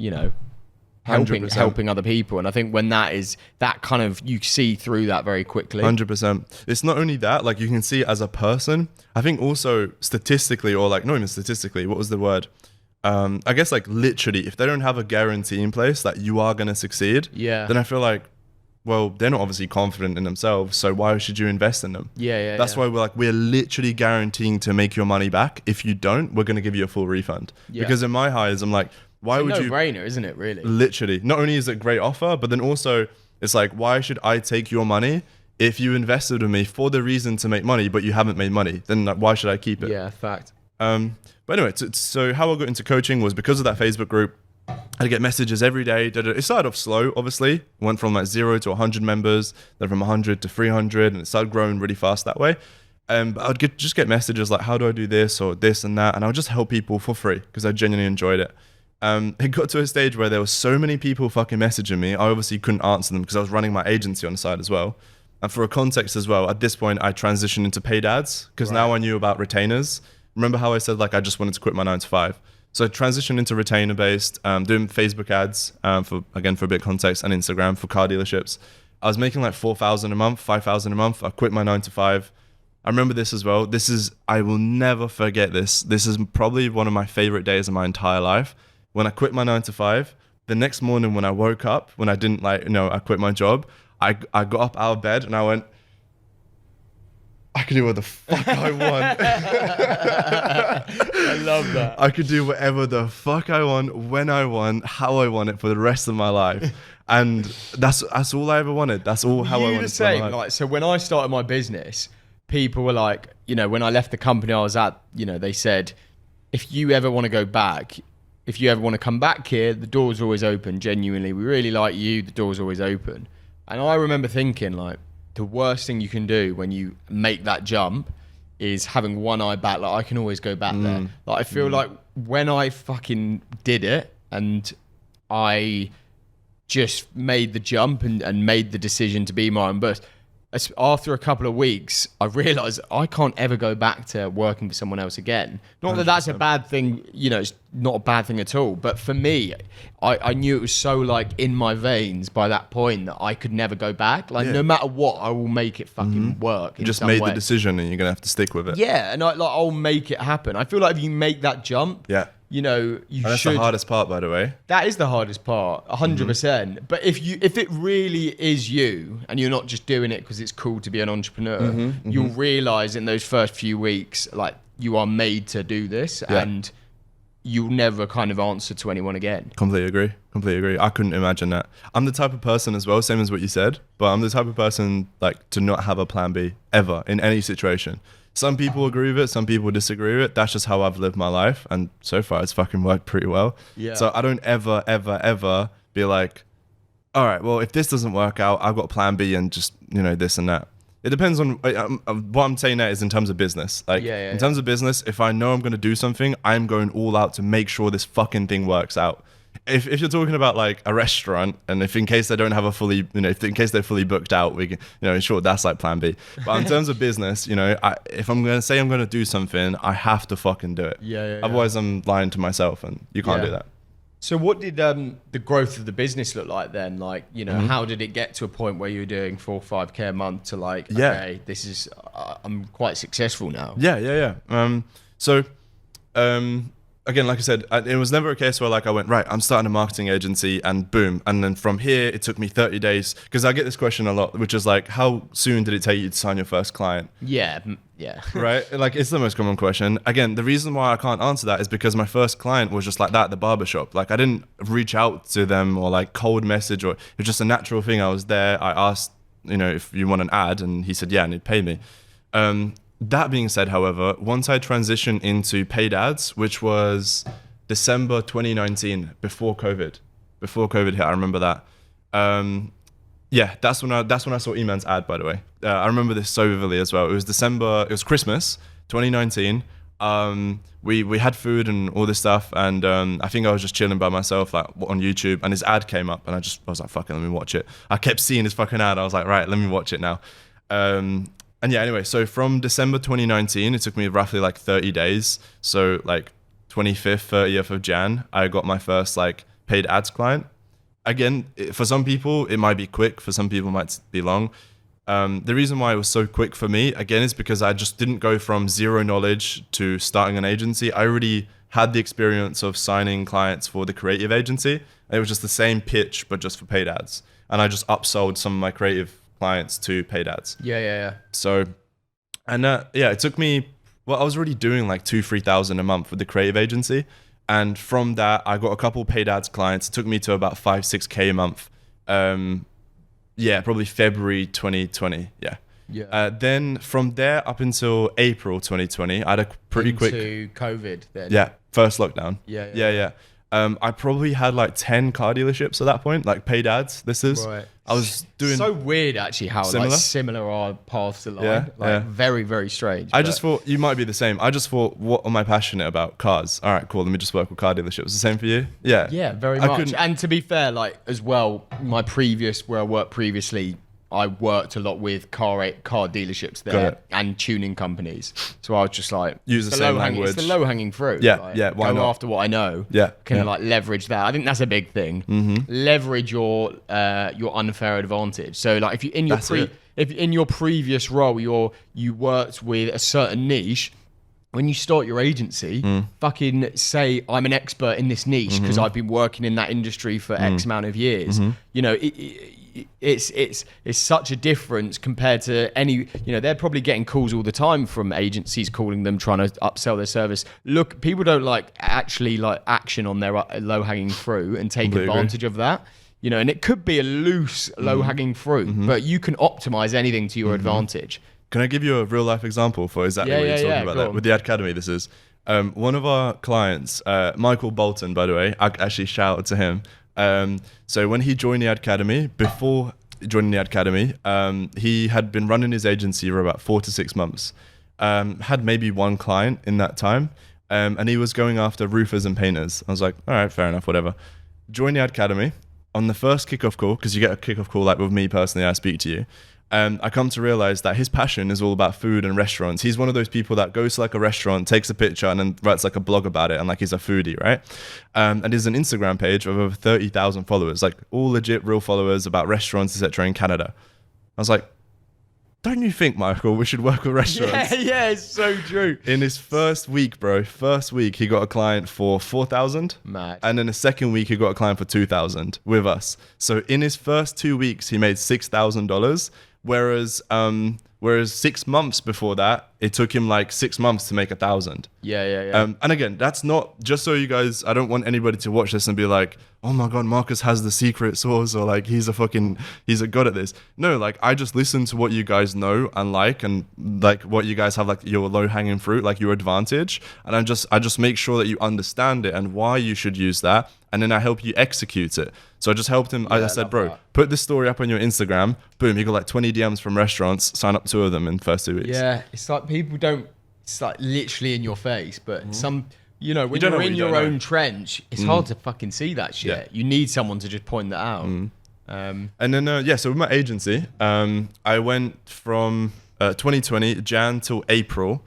helping other people. And I think when that kind of, you see through that very quickly. 100%. It's not only that, like you can see as a person, I think also statistically, or like not even statistically, what was the word? I guess like literally, if they don't have a guarantee in place that you are going to succeed, then I feel like, well, they're not obviously confident in themselves, so why should you invest in them? That's why we're literally guaranteeing to make your money back. If you don't, we're going to give you a full refund. Because in my eyes, I'm like, why would you? No-brainer, isn't it? Really. Literally, not only is it a great offer, but then also it's like, why should I take your money if you invested in me for the reason to make money, but you haven't made money? Then like, why should I keep it? Yeah, fact. But anyway, so how I got into coaching was because of that Facebook group. I'd get messages every day. It started off slow, obviously. Went from like 0 to 100 members, then from 100 to 300, and it started growing really fast that way. But I'd just get messages like, how do I do this or this and that? And I would just help people for free because I genuinely enjoyed it. It got to a stage where there were so many people fucking messaging me. I obviously couldn't answer them because I was running my agency on the side as well. And for a context as well, at this point, I transitioned into paid ads because now I knew about retainers. Remember how I said like I just wanted to quit my 9 to 5? So I transitioned into retainer based, doing Facebook ads for a bit of context, and Instagram for car dealerships. I was making like 4,000 a month, 5,000 a month. I quit my 9 to 5. I remember this as well. I will never forget this. This is probably one of my favorite days of my entire life. When I quit my 9 to 5, the next morning when I woke up, when I didn't I quit my job, I got up out of bed and I went, I could do what the fuck I want. I love that. I could do whatever the fuck I want, when I want, how I want it for the rest of my life. And that's all I ever wanted. That's all how I wanted to live my life. Like, so when I started my business, people were like, when I left the company I was at, they said, if you ever want to go back, if you ever want to come back here, the door's always open. Genuinely, we really like you. The door's always open. And I remember thinking, like, the worst thing you can do when you make that jump is having one eye back. Like, I can always go back there. Like, I feel like when I fucking did it and I just made the jump and made the decision to be my own boss, after a couple of weeks, I realized I can't ever go back to working for someone else again. Not that that's a bad thing, it's not a bad thing at all. But for me, I knew it was so like in my veins by that point that I could never go back. Like no matter what, I will make it fucking work. You just made the decision and you're going to have to stick with it. Yeah, and I'll make it happen. I feel like if you make that jump, you know, you And that's should. the hardest part, by the way. That is the hardest part, 100%. But if it really is you, and you're not just doing it because it's cool to be an entrepreneur, you'll realize in those first few weeks, like, you are made to do this, and you'll never kind of answer to anyone again. Completely agree. I couldn't imagine that. I'm the type of person as well, same as what you said, but I'm the type of person like to not have a plan B ever in any situation. Some people agree with it, some people disagree with it. That's just how I've lived my life, and so far it's fucking worked pretty well. Yeah. So I don't ever be like, all right, well, if this doesn't work out, I've got plan B and just, you know, this and that. It depends on what I'm saying. That is in terms of business. Like in terms of business, if I know I'm going to do something, I'm going all out to make sure this fucking thing works out. If you're talking about like a restaurant, and if in case they don't have a fully, you know, if in case they're fully booked out, we can, you know, sure, that's like plan B. But in terms of business, you know, if I'm going to say I'm going to do something, I have to fucking do it. Otherwise I'm lying to myself, and you can't do that. So what did the growth of the business look like then? Like, you know, how did it get to a point where you were doing 4 or 5K a month to like, okay, this is, I'm quite successful now. Again, like I said, it was never a case where like I went, right, I'm starting a marketing agency and boom. And then from here, it took me 30 days. Because I get this question a lot, which is like, how soon did it take you to sign your first client? Yeah. Right? Like, it's the most common question. Again, the reason why I can't answer that is because my first client was just like that at the barbershop. Like, I didn't reach out to them or like cold message, or it was just a natural thing. I was there. I asked, you know, if you want an ad, and he said, yeah, and he'd pay me. That being said, however, once I transitioned into paid ads, which was December 2019, before COVID hit, I remember that. That's when I saw E-Man's ad, by the way. I remember this so vividly as well. It was Christmas 2019. We had food and all this stuff, and I think I was just chilling by myself, like on YouTube, and his ad came up, and I was like, fuck it, let me watch it. I kept seeing his fucking ad. I was like, right, let me watch it now. Anyway, so from December 2019, it took me roughly like 30 days. So like 25th, 30th of Jan, I got my first like paid ads client. Again, for some people, it might be quick. For some people, it might be long. The reason why it was so quick for me, again, is because I just didn't go from zero knowledge to starting an agency. I already had the experience of signing clients for the creative agency. It was just the same pitch, but just for paid ads. And I just upsold some of my creative clients to paid ads. So, and it took me, well, I was already doing like 2,000-3,000 a month with the creative agency. And from that, I got a couple paid ads clients. It took me to about 5-6K a month. Probably February 2020. Then from there up until April 2020, I had a pretty quick COVID then. Yeah, first lockdown. I probably had like 10 car dealerships at that point, like paid ads. Right. I was doing so weird actually how similar our paths align. Very, very strange. I just thought you might be the same. I just thought, what am I passionate about? Cars. All right, cool. Let me just work with car dealerships. The same for you? Yeah, very much. And to be fair, like as well, where I worked previously, I worked a lot with car dealerships there and tuning companies. So I was just like, use the same language. It's the low hanging fruit. Why not? After what I know. Like leverage that. I think that's a big thing. Leverage your unfair advantage. So like if you in your previous role you worked with a certain niche, when you start your agency, fucking say I'm an expert in this niche because I've been working in that industry for X amount of years. You know, it's such a difference compared to any, you know, they're probably getting calls all the time from agencies calling them trying to upsell their service. Look, people don't actually action on their low hanging fruit and take advantage of that. You know, and it could be a loose low hanging fruit, but you can optimize anything to your advantage. Can I give you a real life example for exactly what you're talking about there? With the Adcademy, this is one of our clients, Michael Bolton, by the way. I actually shout out to him. So when he joined the Adcademy, before joining the Adcademy, he had been running his agency for about 4 to 6 months. Had maybe one client in that time, and he was going after roofers and painters. I was like, all right, fair enough, whatever. Join the Adcademy. On the first kickoff call, because you get a kickoff call like with me personally, I speak to you. I come to realize that his passion is all about food and restaurants. He's one of those people that goes to like a restaurant, takes a picture, and then writes like a blog about it, and like he's a foodie, right? And there's an Instagram page of over 30,000 followers, like all legit real followers about restaurants, etc. in Canada. I was like, don't you think, Michael, we should work with restaurants? Yeah, it's so true. In his first week, he got a client for 4,000. Mad. And then the second week, he got a client for 2,000 with us. So in his first 2 weeks, he made $6,000. Whereas 6 months before that, it took him like 6 months to make 1,000. Yeah. And again, that's not, just so you guys, I don't want anybody to watch this and be like, oh my God, Markus has the secret sauce, or like he's a god at this. No, like I just listen to what you guys know and like what you guys have, like your low hanging fruit, like your advantage. And I just make sure that you understand it and why you should use that. And then I help you execute it. So I just helped him. I said, bro, put this story up on your Instagram. Boom, he got like 20 DMs from restaurants, sign up 2 of them in the first 2 weeks. Yeah, it's like people don't, it's like literally in your face, but some, when you're in your own trench, it's hard to fucking see that shit. Yeah. You need someone to just point that out. And then, so with my agency, I went from 2020, Jan till April,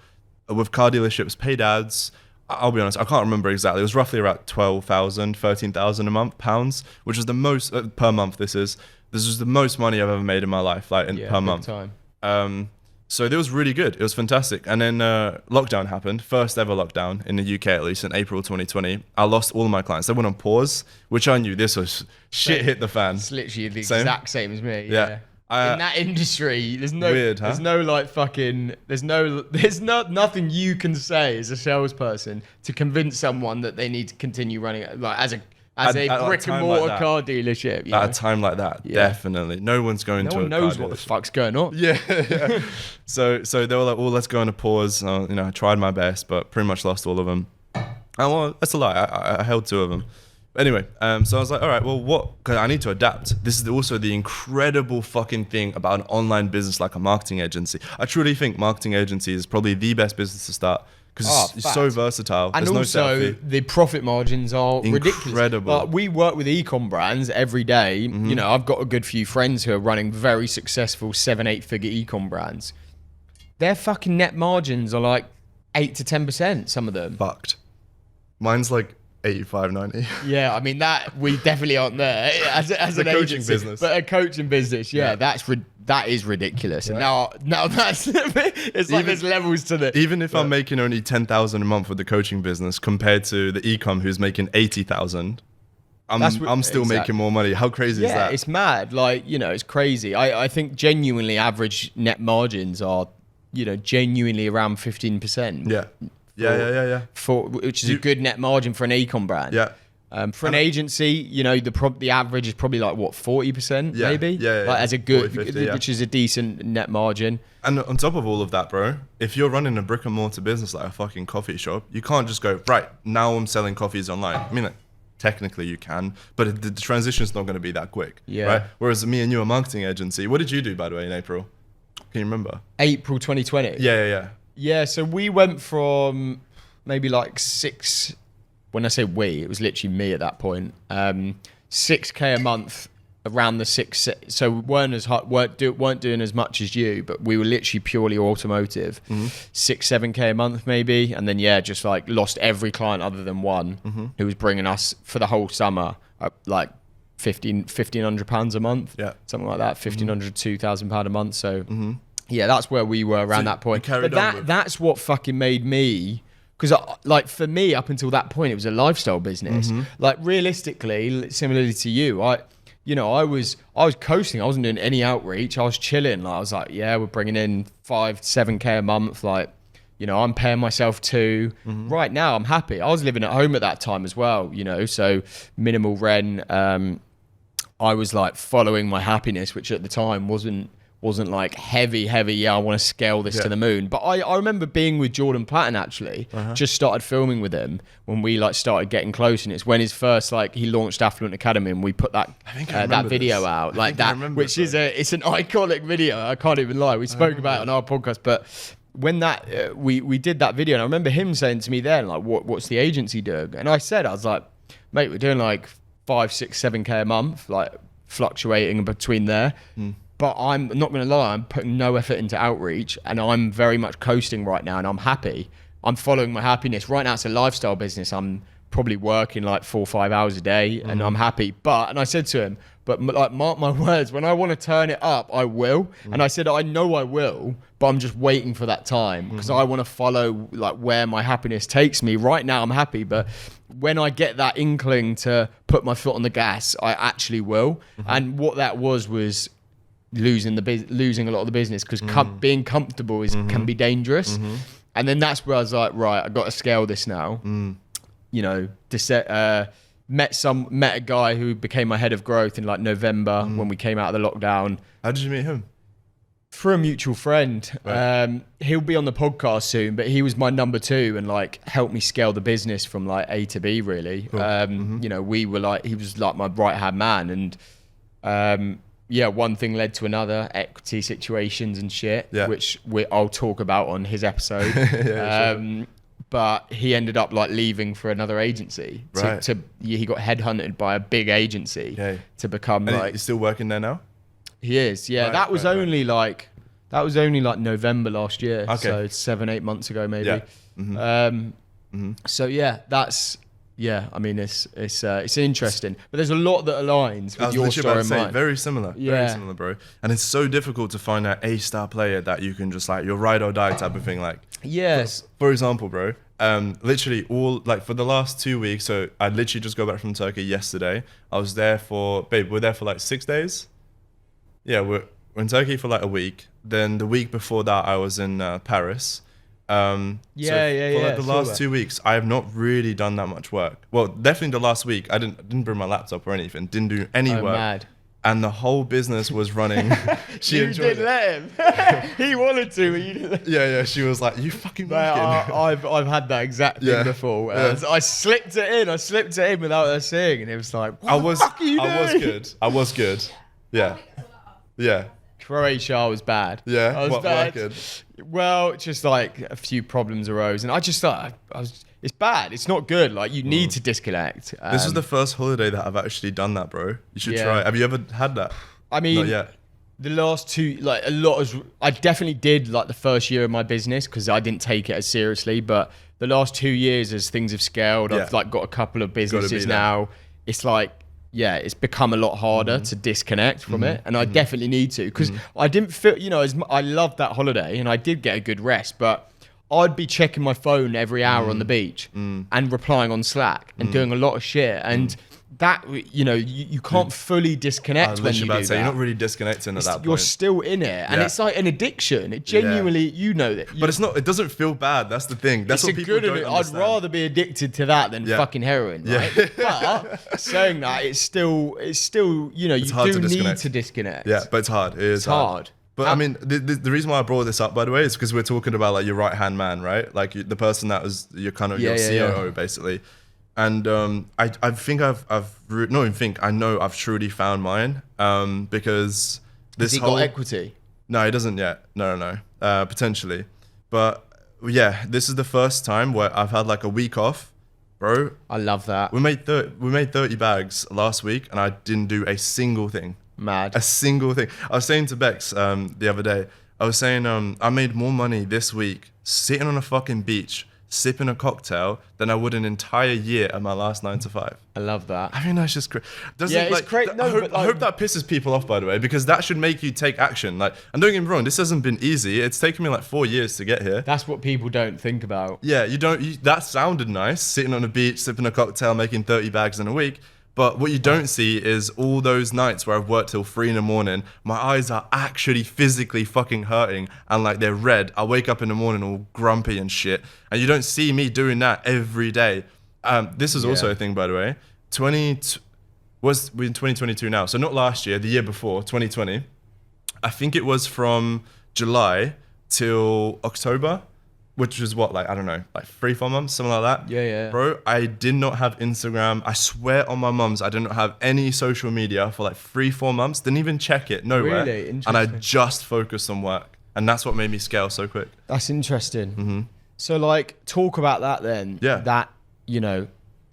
with car dealerships, paid ads. I'll be honest, I can't remember exactly. It was roughly about 12,000, 13,000 a month, pounds, which is the most per month. This is the most money I've ever made in my life, like per month. Time. So it was really good. It was fantastic. And then lockdown happened, first ever lockdown in the UK, at least in April 2020. I lost all of my clients. They went on pause, which I knew this was shit hit the fan. It's literally the exact same as me. Yeah. In that industry, there's no weird, huh? there's no like fucking there's nothing you can say as a salesperson to convince someone that they need to continue running it, like as a brick and mortar car dealership. At a time like that, definitely. No one's going to No one knows what the fuck's going on. Yeah. So they were like, well, let's go on a pause. I tried my best, but pretty much lost all of them. And well, that's a lie. I held 2 of them. Anyway, so I was like, all right, well, because I need to adapt. This is also the incredible fucking thing about an online business like a marketing agency. I truly think marketing agency is probably the best business to start because it's so versatile. And there's also, the profit margins are ridiculous. Incredible. We work with e-com brands every day. I've got a good few friends who are running very successful 7-8 figure e-com brands. Their fucking net margins are like 8 to 10%, some of them. Fucked. Mine's like 85, 90. Yeah, I mean that we definitely aren't there as an coaching agency, business. But a coaching business, that is ridiculous. Right. And now that's it's like there's levels to this. Even if I'm making only 10,000 a month with the coaching business compared to the e-com who's making 80,000, I'm still making more money. How crazy is that? Yeah, it's mad. Like it's crazy. I think genuinely average net margins are genuinely around 15%. Yeah. Which is a good net margin for an e-com brand. Yeah. For an agency, the average is probably like what 40%, maybe. Yeah. Like as a good, 40, 50, which is a decent net margin. And on top of all of that, bro, if you're running a brick and mortar business like a fucking coffee shop, you can't just go right now. I'm selling coffees online. I mean, like, technically you can, but the transition's not going to be that quick. Yeah. Right. Whereas me and you, a marketing agency, what did you do by the way in April? Can you remember? April 2020. Yeah. Yeah, so we went from maybe like 6. When I say we, it was literally me at that point. 6K a month, around the 6. So we weren't doing as much as you, but we were literally purely automotive. 6-7K a month maybe, and then just like lost every client other than one who was bringing us for the whole summer like £1,500 a month. Yeah, something like that. £1,500 to £2,000 a month. So. Yeah, that's where we were around that point. But that's what fucking made me, because like for me up until that point it was a lifestyle business. Like realistically, similarly to you, I was coasting. I wasn't doing any outreach. I was chilling. Like I was like, we're bringing in 5-7K a month. Like I'm paying myself too. Right now I'm happy. I was living at home at that time as well. So minimal rent. I was like following my happiness, which at the time wasn't like heavy, I want to scale this to the moon. But I remember being with Jordan Platten actually, just started filming with him when we like started getting close, and it's when his first he launched Affluent Academy, and we put that video out like that, which is it's an iconic video. I can't even lie. We spoke about it on our podcast, but when that we did that video, and I remember him saying to me then like, what's the agency doing? And I was like, mate, we're doing like 5, 6, 7K a month, like fluctuating between there. But I'm not going to lie, I'm putting no effort into outreach, and I'm very much coasting right now, and I'm happy. I'm following my happiness. Right now it's a lifestyle business. I'm probably working like 4 or 5 hours a day, and I'm happy. And I said to him, but like, mark my words, when I want to turn it up, I will. And I said, I know I will, but I'm just waiting for that time because I want to follow like where my happiness takes me. Right now I'm happy, but when I get that inkling to put my foot on the gas, I actually will. And what that was losing a lot of the business, because being comfortable can be dangerous. And then that's where I was like, right, I got to scale this now. You know, met a guy who became my head of growth in like November when we came out of the lockdown. How did you meet him? Through a mutual friend. Right. He'll be on the podcast soon, but he was my number 2 and like helped me scale the business from like A to B, really. Cool. You know, he was like my right hand man, and one thing led to another, equity situations and shit, which I'll talk about on his episode. Sure. But he ended up like leaving for another agency. Right. He got headhunted by a big agency to become and like. He's still working there now? He is, yeah. That was only like November last year. Okay. So 7-8 months ago, maybe. Yeah. So yeah, that's. Yeah, I mean it's interesting, but there's a lot that aligns with your story and mine. Very similar, very similar, bro. And it's so difficult to find that A-star player that you can just like your ride or die type of thing. Like, yes. For example, bro, literally all like for the last 2 weeks. So I literally just got back from Turkey yesterday. I was there we're there for like 6 days. Yeah, we're in Turkey for like a week. Then the week before that, I was in Paris. For like the last 2 weeks, I have not really done that much work. Well, definitely the last week, I didn't bring my laptop or anything. Didn't do any work. Mad. And the whole business was running. You didn't let him. He wanted to, but you didn't. Yeah. She was like, "You fucking." I've had that exact thing before. I slipped it in without her seeing, and it was like, "What the fuck are you doing?" I was good. Yeah. Croatia was bad. Yeah. I was what bad. good? Well, just like a few problems arose, and I just thought it's bad. It's not good. Like you need to disconnect. This is the first holiday that I've actually done that, bro. You should try. Have you ever had that? I mean, not yet. The last two, like I definitely did like the first year of my business because I didn't take it as seriously. But the last 2 years, as things have scaled, I've like got a couple of businesses now. It's like. Yeah, it's become a lot harder to disconnect from it, and I definitely need to because I didn't feel, I loved that holiday and I did get a good rest, but I'd be checking my phone every hour on the beach and replying on Slack and doing a lot of shit, and that you can't fully disconnect when you do that. You're not really disconnecting at that point. You're still in it, and it's like an addiction. It genuinely, that. But it's not. It doesn't feel bad. That's the thing. That's what people don't understand. I'd rather be addicted to that than fucking heroin. Right? But saying that, it's still you do need to disconnect. Yeah, but it's hard. It's hard. But I mean, the reason why I brought this up, by the way, is because we're talking about like your right hand man, right? Like the person that was your kind of your COO, basically. And I know I've truly found mine because this Has he got equity? No, he doesn't yet. No. Potentially. But yeah, this is the first time where I've had like a week off, bro. I love that. We made 30 bags last week and I didn't do a single thing. Mad. A single thing. I was saying to Bex the other day, I was saying I made more money this week sitting on a fucking beach sipping a cocktail than I would an entire year at my last 9 to 5. I love that. I mean, that's just crazy. It's crazy. I hope that pisses people off, by the way, because that should make you take action. Like, and don't get me wrong, this hasn't been easy. It's taken me like 4 years to get here. That's what people don't think about. Yeah, that sounded nice, sitting on a beach, sipping a cocktail, making 30 bags in a week. But what you don't see is all those nights where I've worked till 3 a.m. My eyes are actually physically fucking hurting and like they're red. I wake up in the morning all grumpy and shit. And you don't see me doing that every day. This is also a thing, by the way. We're in 2022 now. So not last year, the year before, 2020. I think it was from July till October. Which was what, like, I don't know, like 3-4 months, something like that. Yeah. Bro, I did not have Instagram. I swear on my mum's, I did not have any social media for like 3-4 months. Didn't even check it, nowhere. Really? Interesting. And I just focused on work. And that's what made me scale so quick. That's interesting. So like, talk about that then. Yeah. That,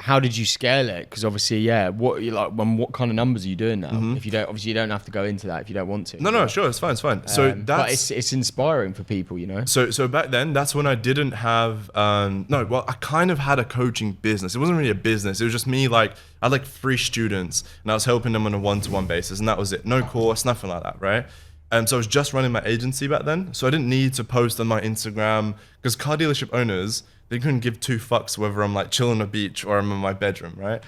how did you scale it? Because obviously, yeah, what kind of numbers are you doing now? If you don't, obviously, you don't have to go into that if you don't want to. No, sure, it's fine. So but it's inspiring for people, you know. So back then, that's when I didn't have I kind of had a coaching business. It wasn't really a business. It was just me, like I had like 3 students, and I was helping them on a one-to-one basis, and that was it. No course, nothing like that, right? So I was just running my agency back then, so I didn't need to post on my Instagram, because car dealership owners, they couldn't give 2 fucks whether I'm like chilling on a beach or I'm in my bedroom, right?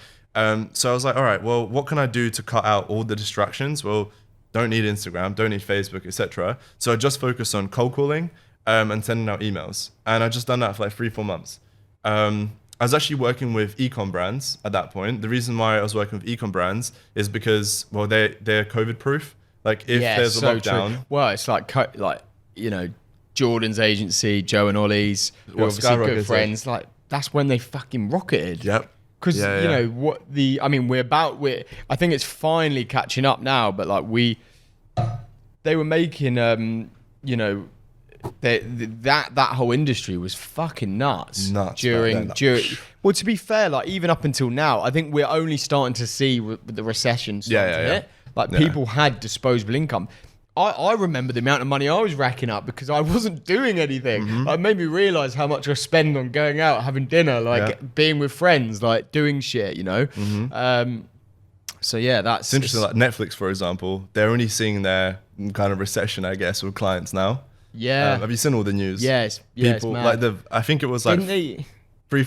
So I was like, all right, well, what can I do to cut out all the distractions? Well, don't need Instagram, don't need Facebook, etc. So I just focused on cold calling and sending out emails. And I just done that for like 3-4 months. I was actually working with ecom brands at that point. The reason why I was working with ecom brands is because, well, they're COVID proof. Like if there's a lockdown. True. Well, it's like you know, Jordan's agency, Joe and Ollie's, who are obviously good friends. Like that's when they fucking rocketed. Yep. Because you know I think it's finally catching up now. But like they were making you know, that whole industry was fucking nuts. During. Well, to be fair, like even up until now, I think we're only starting to see with the recession starting to hit. Like people had disposable income. I remember the amount of money I was racking up because I wasn't doing anything. It made me realise how much I spend on going out, having dinner, like being with friends, like doing shit, you know? So yeah, that's... It's interesting, like Netflix, for example, they're only seeing their kind of recession, I guess, with clients now. Yeah. Have you seen all the news? Yes. People, like I think it was like 3-4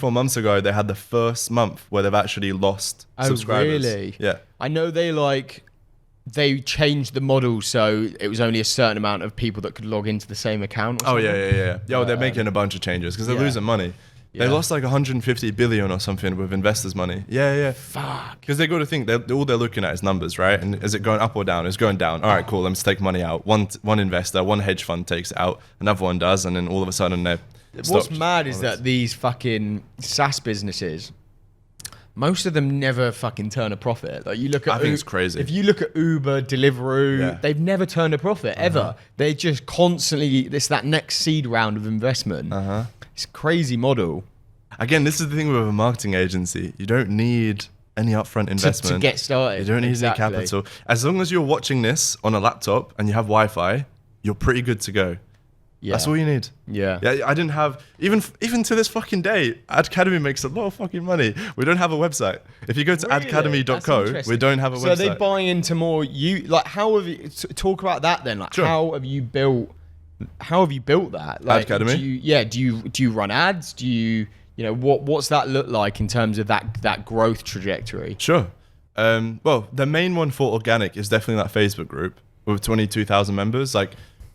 months ago, they had the first month where they've actually lost subscribers. Really? Yeah. I know they changed the model so it was only a certain amount of people that could log into the same account. Oh yeah. Yeah, they're making a bunch of changes because they're losing money. Yeah. They lost like 150 billion or something with investors' money. Yeah. Fuck. Because they got to think, all they're looking at is numbers, right? And is it going up or down? It's going down. All right, cool. Let's take money out. One investor, one hedge fund takes it out. Another one does, and then all of a sudden they're What's mad is that these fucking SaaS businesses, most of them never fucking turn a profit. Like you look at, I think it's crazy. If you look at Uber, Deliveroo, they've never turned a profit ever. They just constantly that next seed round of investment. It's a crazy model. Again, this is the thing with a marketing agency. You don't need any upfront investment to get started. You don't need any capital. As long as you're watching this on a laptop and you have Wi-Fi, you're pretty good to go. Yeah. That's all you need. Yeah. I didn't have even to this fucking day. Adcademy makes a lot of fucking money. We don't have a website. If you go to adcademy.co, we don't have a website. So they buy into more. How have you talk about that then? Like, how have you built that? Like, Adcademy? Do you run ads? Do you what's that look like in terms of that growth trajectory? Sure. Well, the main one for organic is definitely that Facebook group with 22,000 members. Like,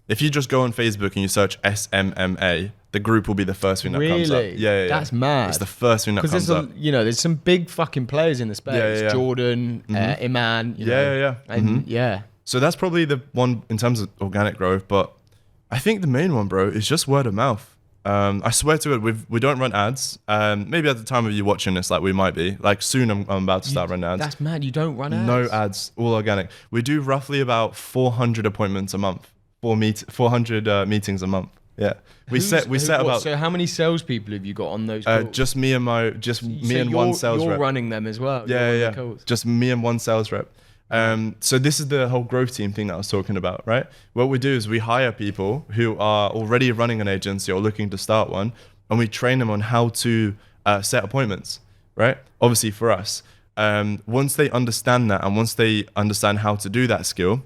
if you just go on Facebook and you search SMMA, the group will be the first thing that comes up. Yeah. That's mad. It's the first thing that comes up. Because there's some big fucking players in the space. Jordan, Iman. And So that's probably the one in terms of organic growth. But I think the main one, bro, is just word of mouth. I swear to it, we don't run ads. Maybe at the time of you watching this, like we might be. Like soon I'm about to start running ads. That's mad. You don't run ads? No ads, all organic. We do roughly about 400 appointments a month. 400 meetings a month. Yeah, we set about. So how many salespeople have you got on those calls? Just me and one sales rep. You're running them as well. Yeah. Just me and one sales rep. So this is the whole growth team thing that I was talking about, right? What we do is we hire people who are already running an agency or looking to start one, and we train them on how to set appointments, right? Obviously for us, once they understand that and once they understand how to do that skill,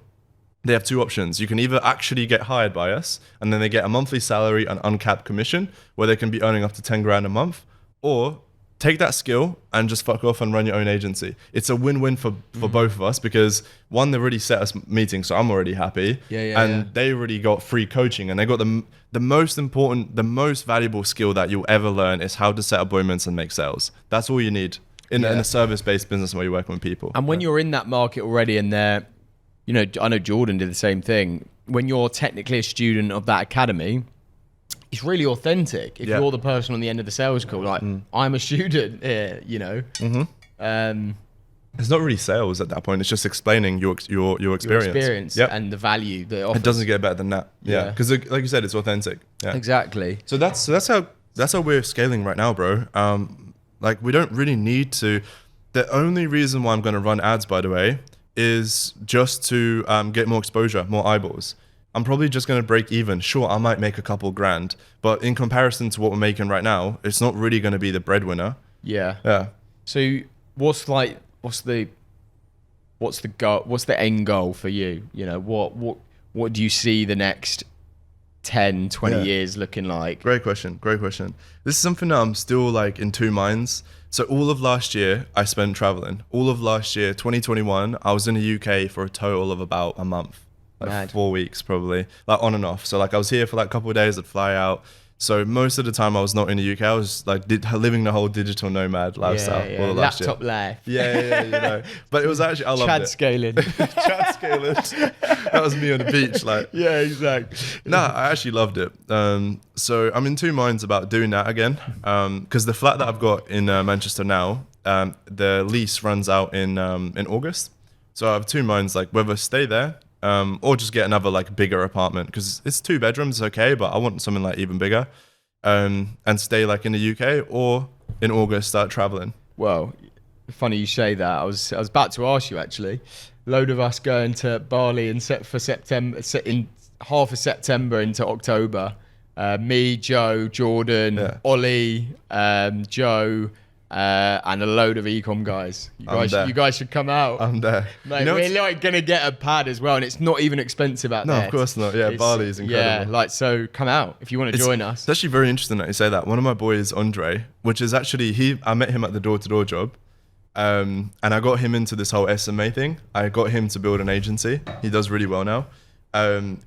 they have 2 options. You can either actually get hired by us and then they get a monthly salary and uncapped commission where they can be earning up to 10 grand a month, or take that skill and just fuck off and run your own agency. It's a win-win for both of us because one, they've already set us meetings, so I'm already happy. They already got free coaching and they got the most important, the most valuable skill that you'll ever learn is how to set appointments and make sales. That's all you need in a service-based business where you're working with people. And when you're in that market already and they're, I know Jordan did the same thing. When you're technically a student of that academy, it's really authentic. If you're the person on the end of the sales call, like I'm a student here, It's not really sales at that point. It's just explaining your experience. Your experience and the value that it offers. It doesn't get better than that. Yeah, because like you said, it's authentic. Yeah. Exactly. So that's how we're scaling right now, bro. Like, we don't really need to. The only reason why I'm going to run ads, by the way, is just to get more exposure, more eyeballs. I'm probably just going to break even. Sure, I might make a couple grand, but in comparison to what we're making right now, it's not really going to be the breadwinner. Yeah. Yeah. So what's the goal? What's the end goal for you? You know, what do you see the next 10, 20 years looking like? Great question. This is something that I'm still like in two minds. So all of last year I spent traveling. All of last year, 2021, I was in the UK for a total of about a month. Like Mad. 4 weeks probably, like on and off. So like I was here for like a couple of days, I'd fly out. So most of the time I was not in the UK. I was like living the whole digital nomad lifestyle. All of last Laptop year. life. Yeah, you know. But it was actually, I loved Chad it. scaling. Chad scaling. That was me on the beach. Like, Yeah, exactly. no, I actually loved it. So I'm in two minds about doing that again. Because the flat that I've got in Manchester now, the lease runs out in August. So I have two minds, like whether stay there or just get another like bigger apartment, because it's 2 bedrooms, okay, but I want something like even bigger, and stay like in the UK, or in August start traveling. Well, funny you say that. I was about to ask you actually. Load of us going to Bali in September, in half of September into October. Me, Joe, Jordan, Ollie, Joe, and a load of ecom guys. You guys should come out. I'm there. Mate, You know, we're like gonna get a pad as well, and it's not even expensive out there. no, of course not. Yeah, Bali is incredible. Yeah, like, so come out if you want to join us. It's actually very interesting that you say that. One of my boys, Andre, which is actually, I met him at the door-to-door job. And I got him into this whole SMA thing. I got him to build an agency. He does really well now.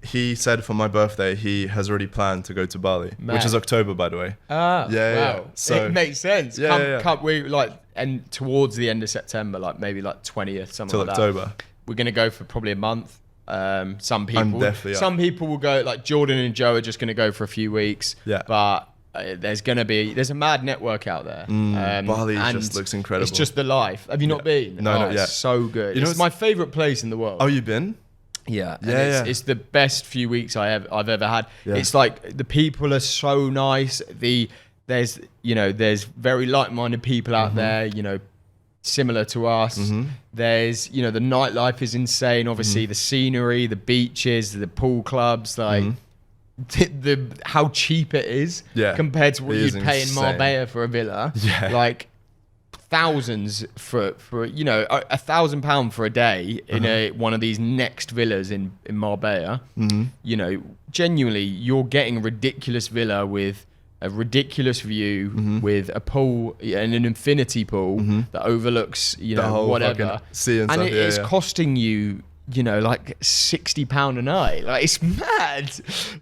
He said for my birthday, he has already planned to go to Bali, which is October, by the way. Wow. So it makes sense. Yeah, Come, we like, and towards the end of September, like maybe like 20th, something till like October. that. We're gonna go for probably a month. Some definitely some people will go, like Jordan and Joe are just gonna go for a few weeks. Yeah. But there's a mad network out there. Bali and just looks incredible. It's just the life. Have you not been? No, not yet. It's so good. You know, it's my favorite place in the world. Oh, you've been? Yeah, it's the best few weeks I've ever had. Yeah. It's like the people are so nice. There's very like-minded people out there, you know, similar to us. There's, you know, the nightlife is insane. Obviously, the scenery, the beaches, the pool clubs, like the how cheap it is compared to what you'd pay in Marbella for a villa. Yeah. Like thousands for you know, £1,000 for a day in one of these next villas in Marbella. You know, genuinely you're getting a ridiculous villa with a ridiculous view, with a pool and an infinity pool that overlooks, you know, whole whatever, sea and and stuff. it's costing you, you know, like £60 a night. Like, it's mad.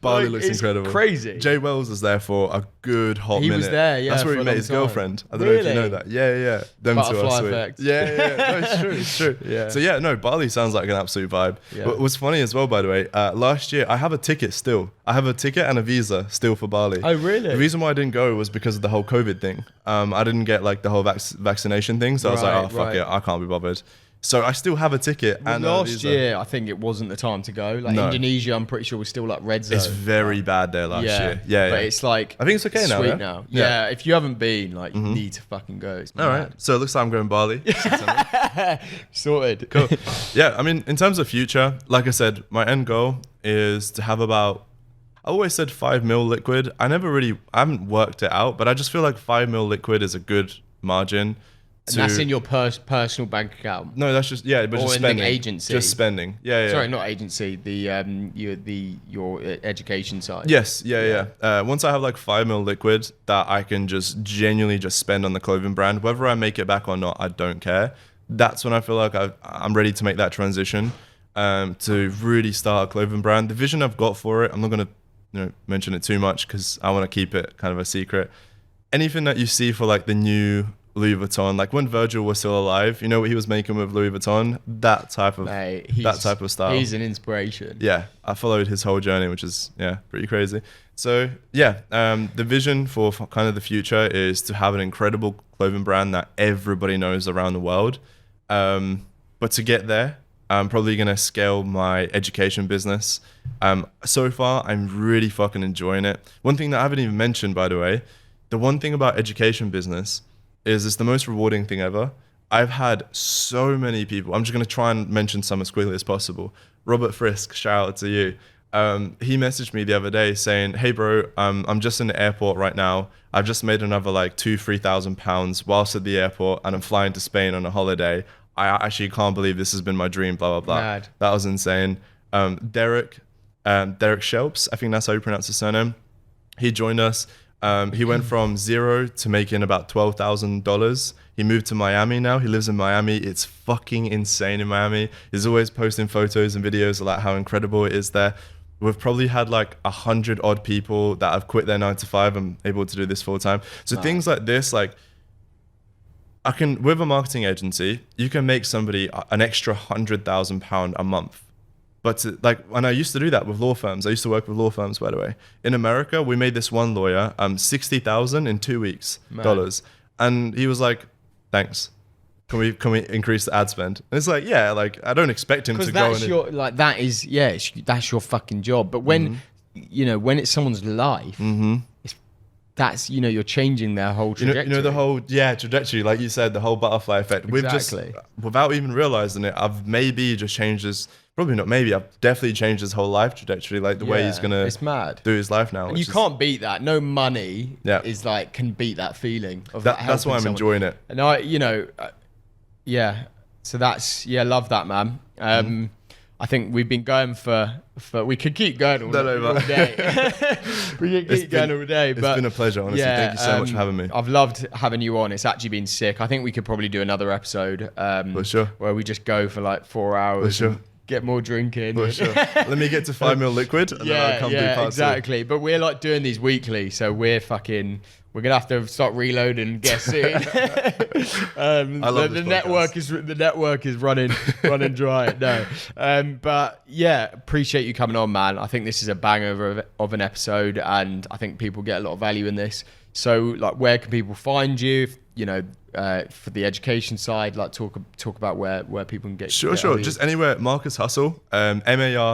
Bali Like, looks it's incredible. Crazy. Jay Wells was there for a good hot minute. He was there, yeah. That's where for he a met long his time. girlfriend. I don't know if you know that. Yeah. Them two are Butterfly sweet. effect. Yeah. No, it's true. Yeah. So yeah, no, Bali sounds like an absolute vibe. Yeah. But what's funny as well, by the way, last year I have a ticket still. I have a ticket and a visa still for Bali. Oh, really? The reason why I didn't go was because of the whole COVID thing. I didn't get like the whole vaccination thing, so I was like, oh fuck it, I can't be bothered. So I still have a ticket. Well, and last year, I think it wasn't the time to go. Like Indonesia, I'm pretty sure was still like red zone. It's very bad there last year. Yeah. But it's like, I think it's okay now. Sweet now. Yeah. If you haven't been, like, you need to fucking go. It's All right. So it looks like I'm going Bali. Sorted. Cool. Yeah. I mean, in terms of future, like I said, my end goal is to have about, I always said 5 mil liquid. I haven't worked it out, but I just feel like 5 mil liquid is a good margin. And that's in your personal bank account. No, that's just but or just in spending. the agency. Just spending. Yeah. Sorry, not agency. Your education side. Yes. Yeah. Once I have like 5 mil liquid that I can just genuinely just spend on the clothing brand, whether I make it back or not, I don't care. That's when I feel like I'm ready to make that transition to really start a clothing brand. The vision I've got for it, I'm not gonna mention it too much because I want to keep it kind of a secret. Anything that you see for like the new Louis Vuitton, like when Virgil was still alive, you know what he was making with Louis Vuitton, that type of style. He's an inspiration. Yeah, I followed his whole journey, which is pretty crazy. So the vision for kind of the future is to have an incredible clothing brand that everybody knows around the world. But to get there, I'm probably gonna scale my education business. So far, I'm really fucking enjoying it. One thing that I haven't even mentioned, by the way, the one thing about education business is it's the most rewarding thing ever. I've had so many people. I'm just going to try and mention some as quickly as possible. Robert Frisk, shout out to you. He messaged me the other day saying, hey bro, I'm just in the airport right now. I've just made another like £2,000-3,000 whilst at the airport, and I'm flying to Spain on a holiday. I actually can't believe this has been my dream, blah, blah, blah. Mad. That was insane. Derek Shelps, I think that's how you pronounce his surname. He joined us. He went from 0 to making about $12,000. He moved to Miami now. He lives in Miami. It's fucking insane in Miami. He's always posting photos and videos about how incredible it is there. We've probably had like 100 odd people that have quit their 9 to 5 and able to do this full time. So things like this, like with a marketing agency, you can make somebody an extra £100,000 a month. But when I used to do that with law firms, I used to work with law firms, by the way. In America, we made this one lawyer $60,000 in 2 weeks, dollars. And he was like, thanks. Can we increase the ad spend? And it's like, yeah, like I don't expect him to go. Because that's your fucking job. But when when it's someone's life, that's you're changing their whole trajectory. The whole trajectory, like you said, the whole butterfly effect. Exactly. We've just, without even realizing it, I've maybe just changed his. Probably not. Maybe I've definitely changed his whole life trajectory, like the way he's gonna do his life now. And you can't beat that. No money is can beat that feeling of that's why I'm enjoying it. And so that's love that, man. I think we've been going for we could keep going all day. We could keep going all day. It's been a pleasure, honestly. Thank you so much for having me. I've loved having you on. It's actually been sick. I think we could probably do another episode for sure, where we just go for like 4 hours. For sure. Get more drinking. For sure. Let me get to 5 ml liquid and then I'll come do part exactly. 2. But we're like doing these weekly, so we're gonna have to start reloading guests soon. I love the network is running dry. No, but yeah, appreciate you coming on, man. I think this is a banger of an episode, and I think people get a lot of value in this. So, like, where can people find you? For the education side, like talk about where people can get. Sure. Just anywhere. Markus Hussle, MarkusHussle.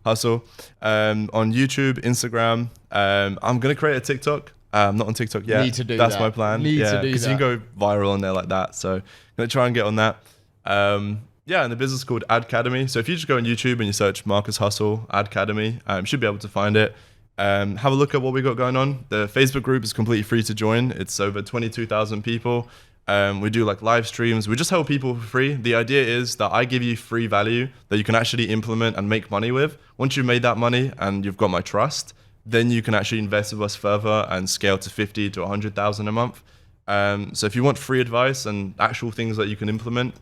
Hustle. On YouTube, Instagram. I'm gonna create a TikTok. I'm not on TikTok yet. Need to do That's that. my plan. Because you can go viral on there like that. So I'm gonna try and get on that. And the business is called Adcademy. So if you just go on YouTube and you search Markus Hussle Adcademy, you should be able to find it. Have a look at what we got going on. The Facebook group is completely free to join. It's over 22,000 people. We do like live streams. We just help people for free. The idea is that I give you free value that you can actually implement and make money with. Once you've made that money and you've got my trust, then you can actually invest with us further and scale to 50 to 100,000 a month. So if you want free advice and actual things that you can implement,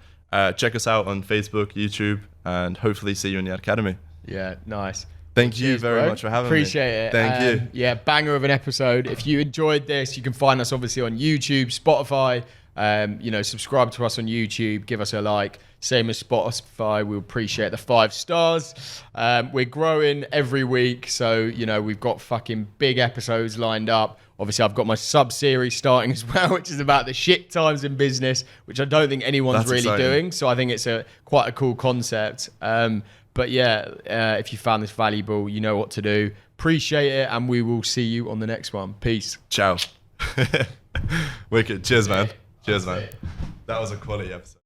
check us out on Facebook, YouTube, and hopefully see you in the Academy. Yeah, nice. Thank you very much for having me. Appreciate it. Thank you. Yeah, banger of an episode. If you enjoyed this, you can find us obviously on YouTube, Spotify. Subscribe to us on YouTube, give us a like. Same as Spotify, we appreciate the 5 stars. We're growing every week, so we've got fucking big episodes lined up. Obviously, I've got my sub-series starting as well, which is about the shit times in business, which I don't think anyone's really doing. So I think it's quite a cool concept. But yeah, if you found this valuable, you know what to do. Appreciate it, and we will see you on the next one. Peace. Ciao. Wicked. Cheers, man. Cheers, man. That was a quality episode.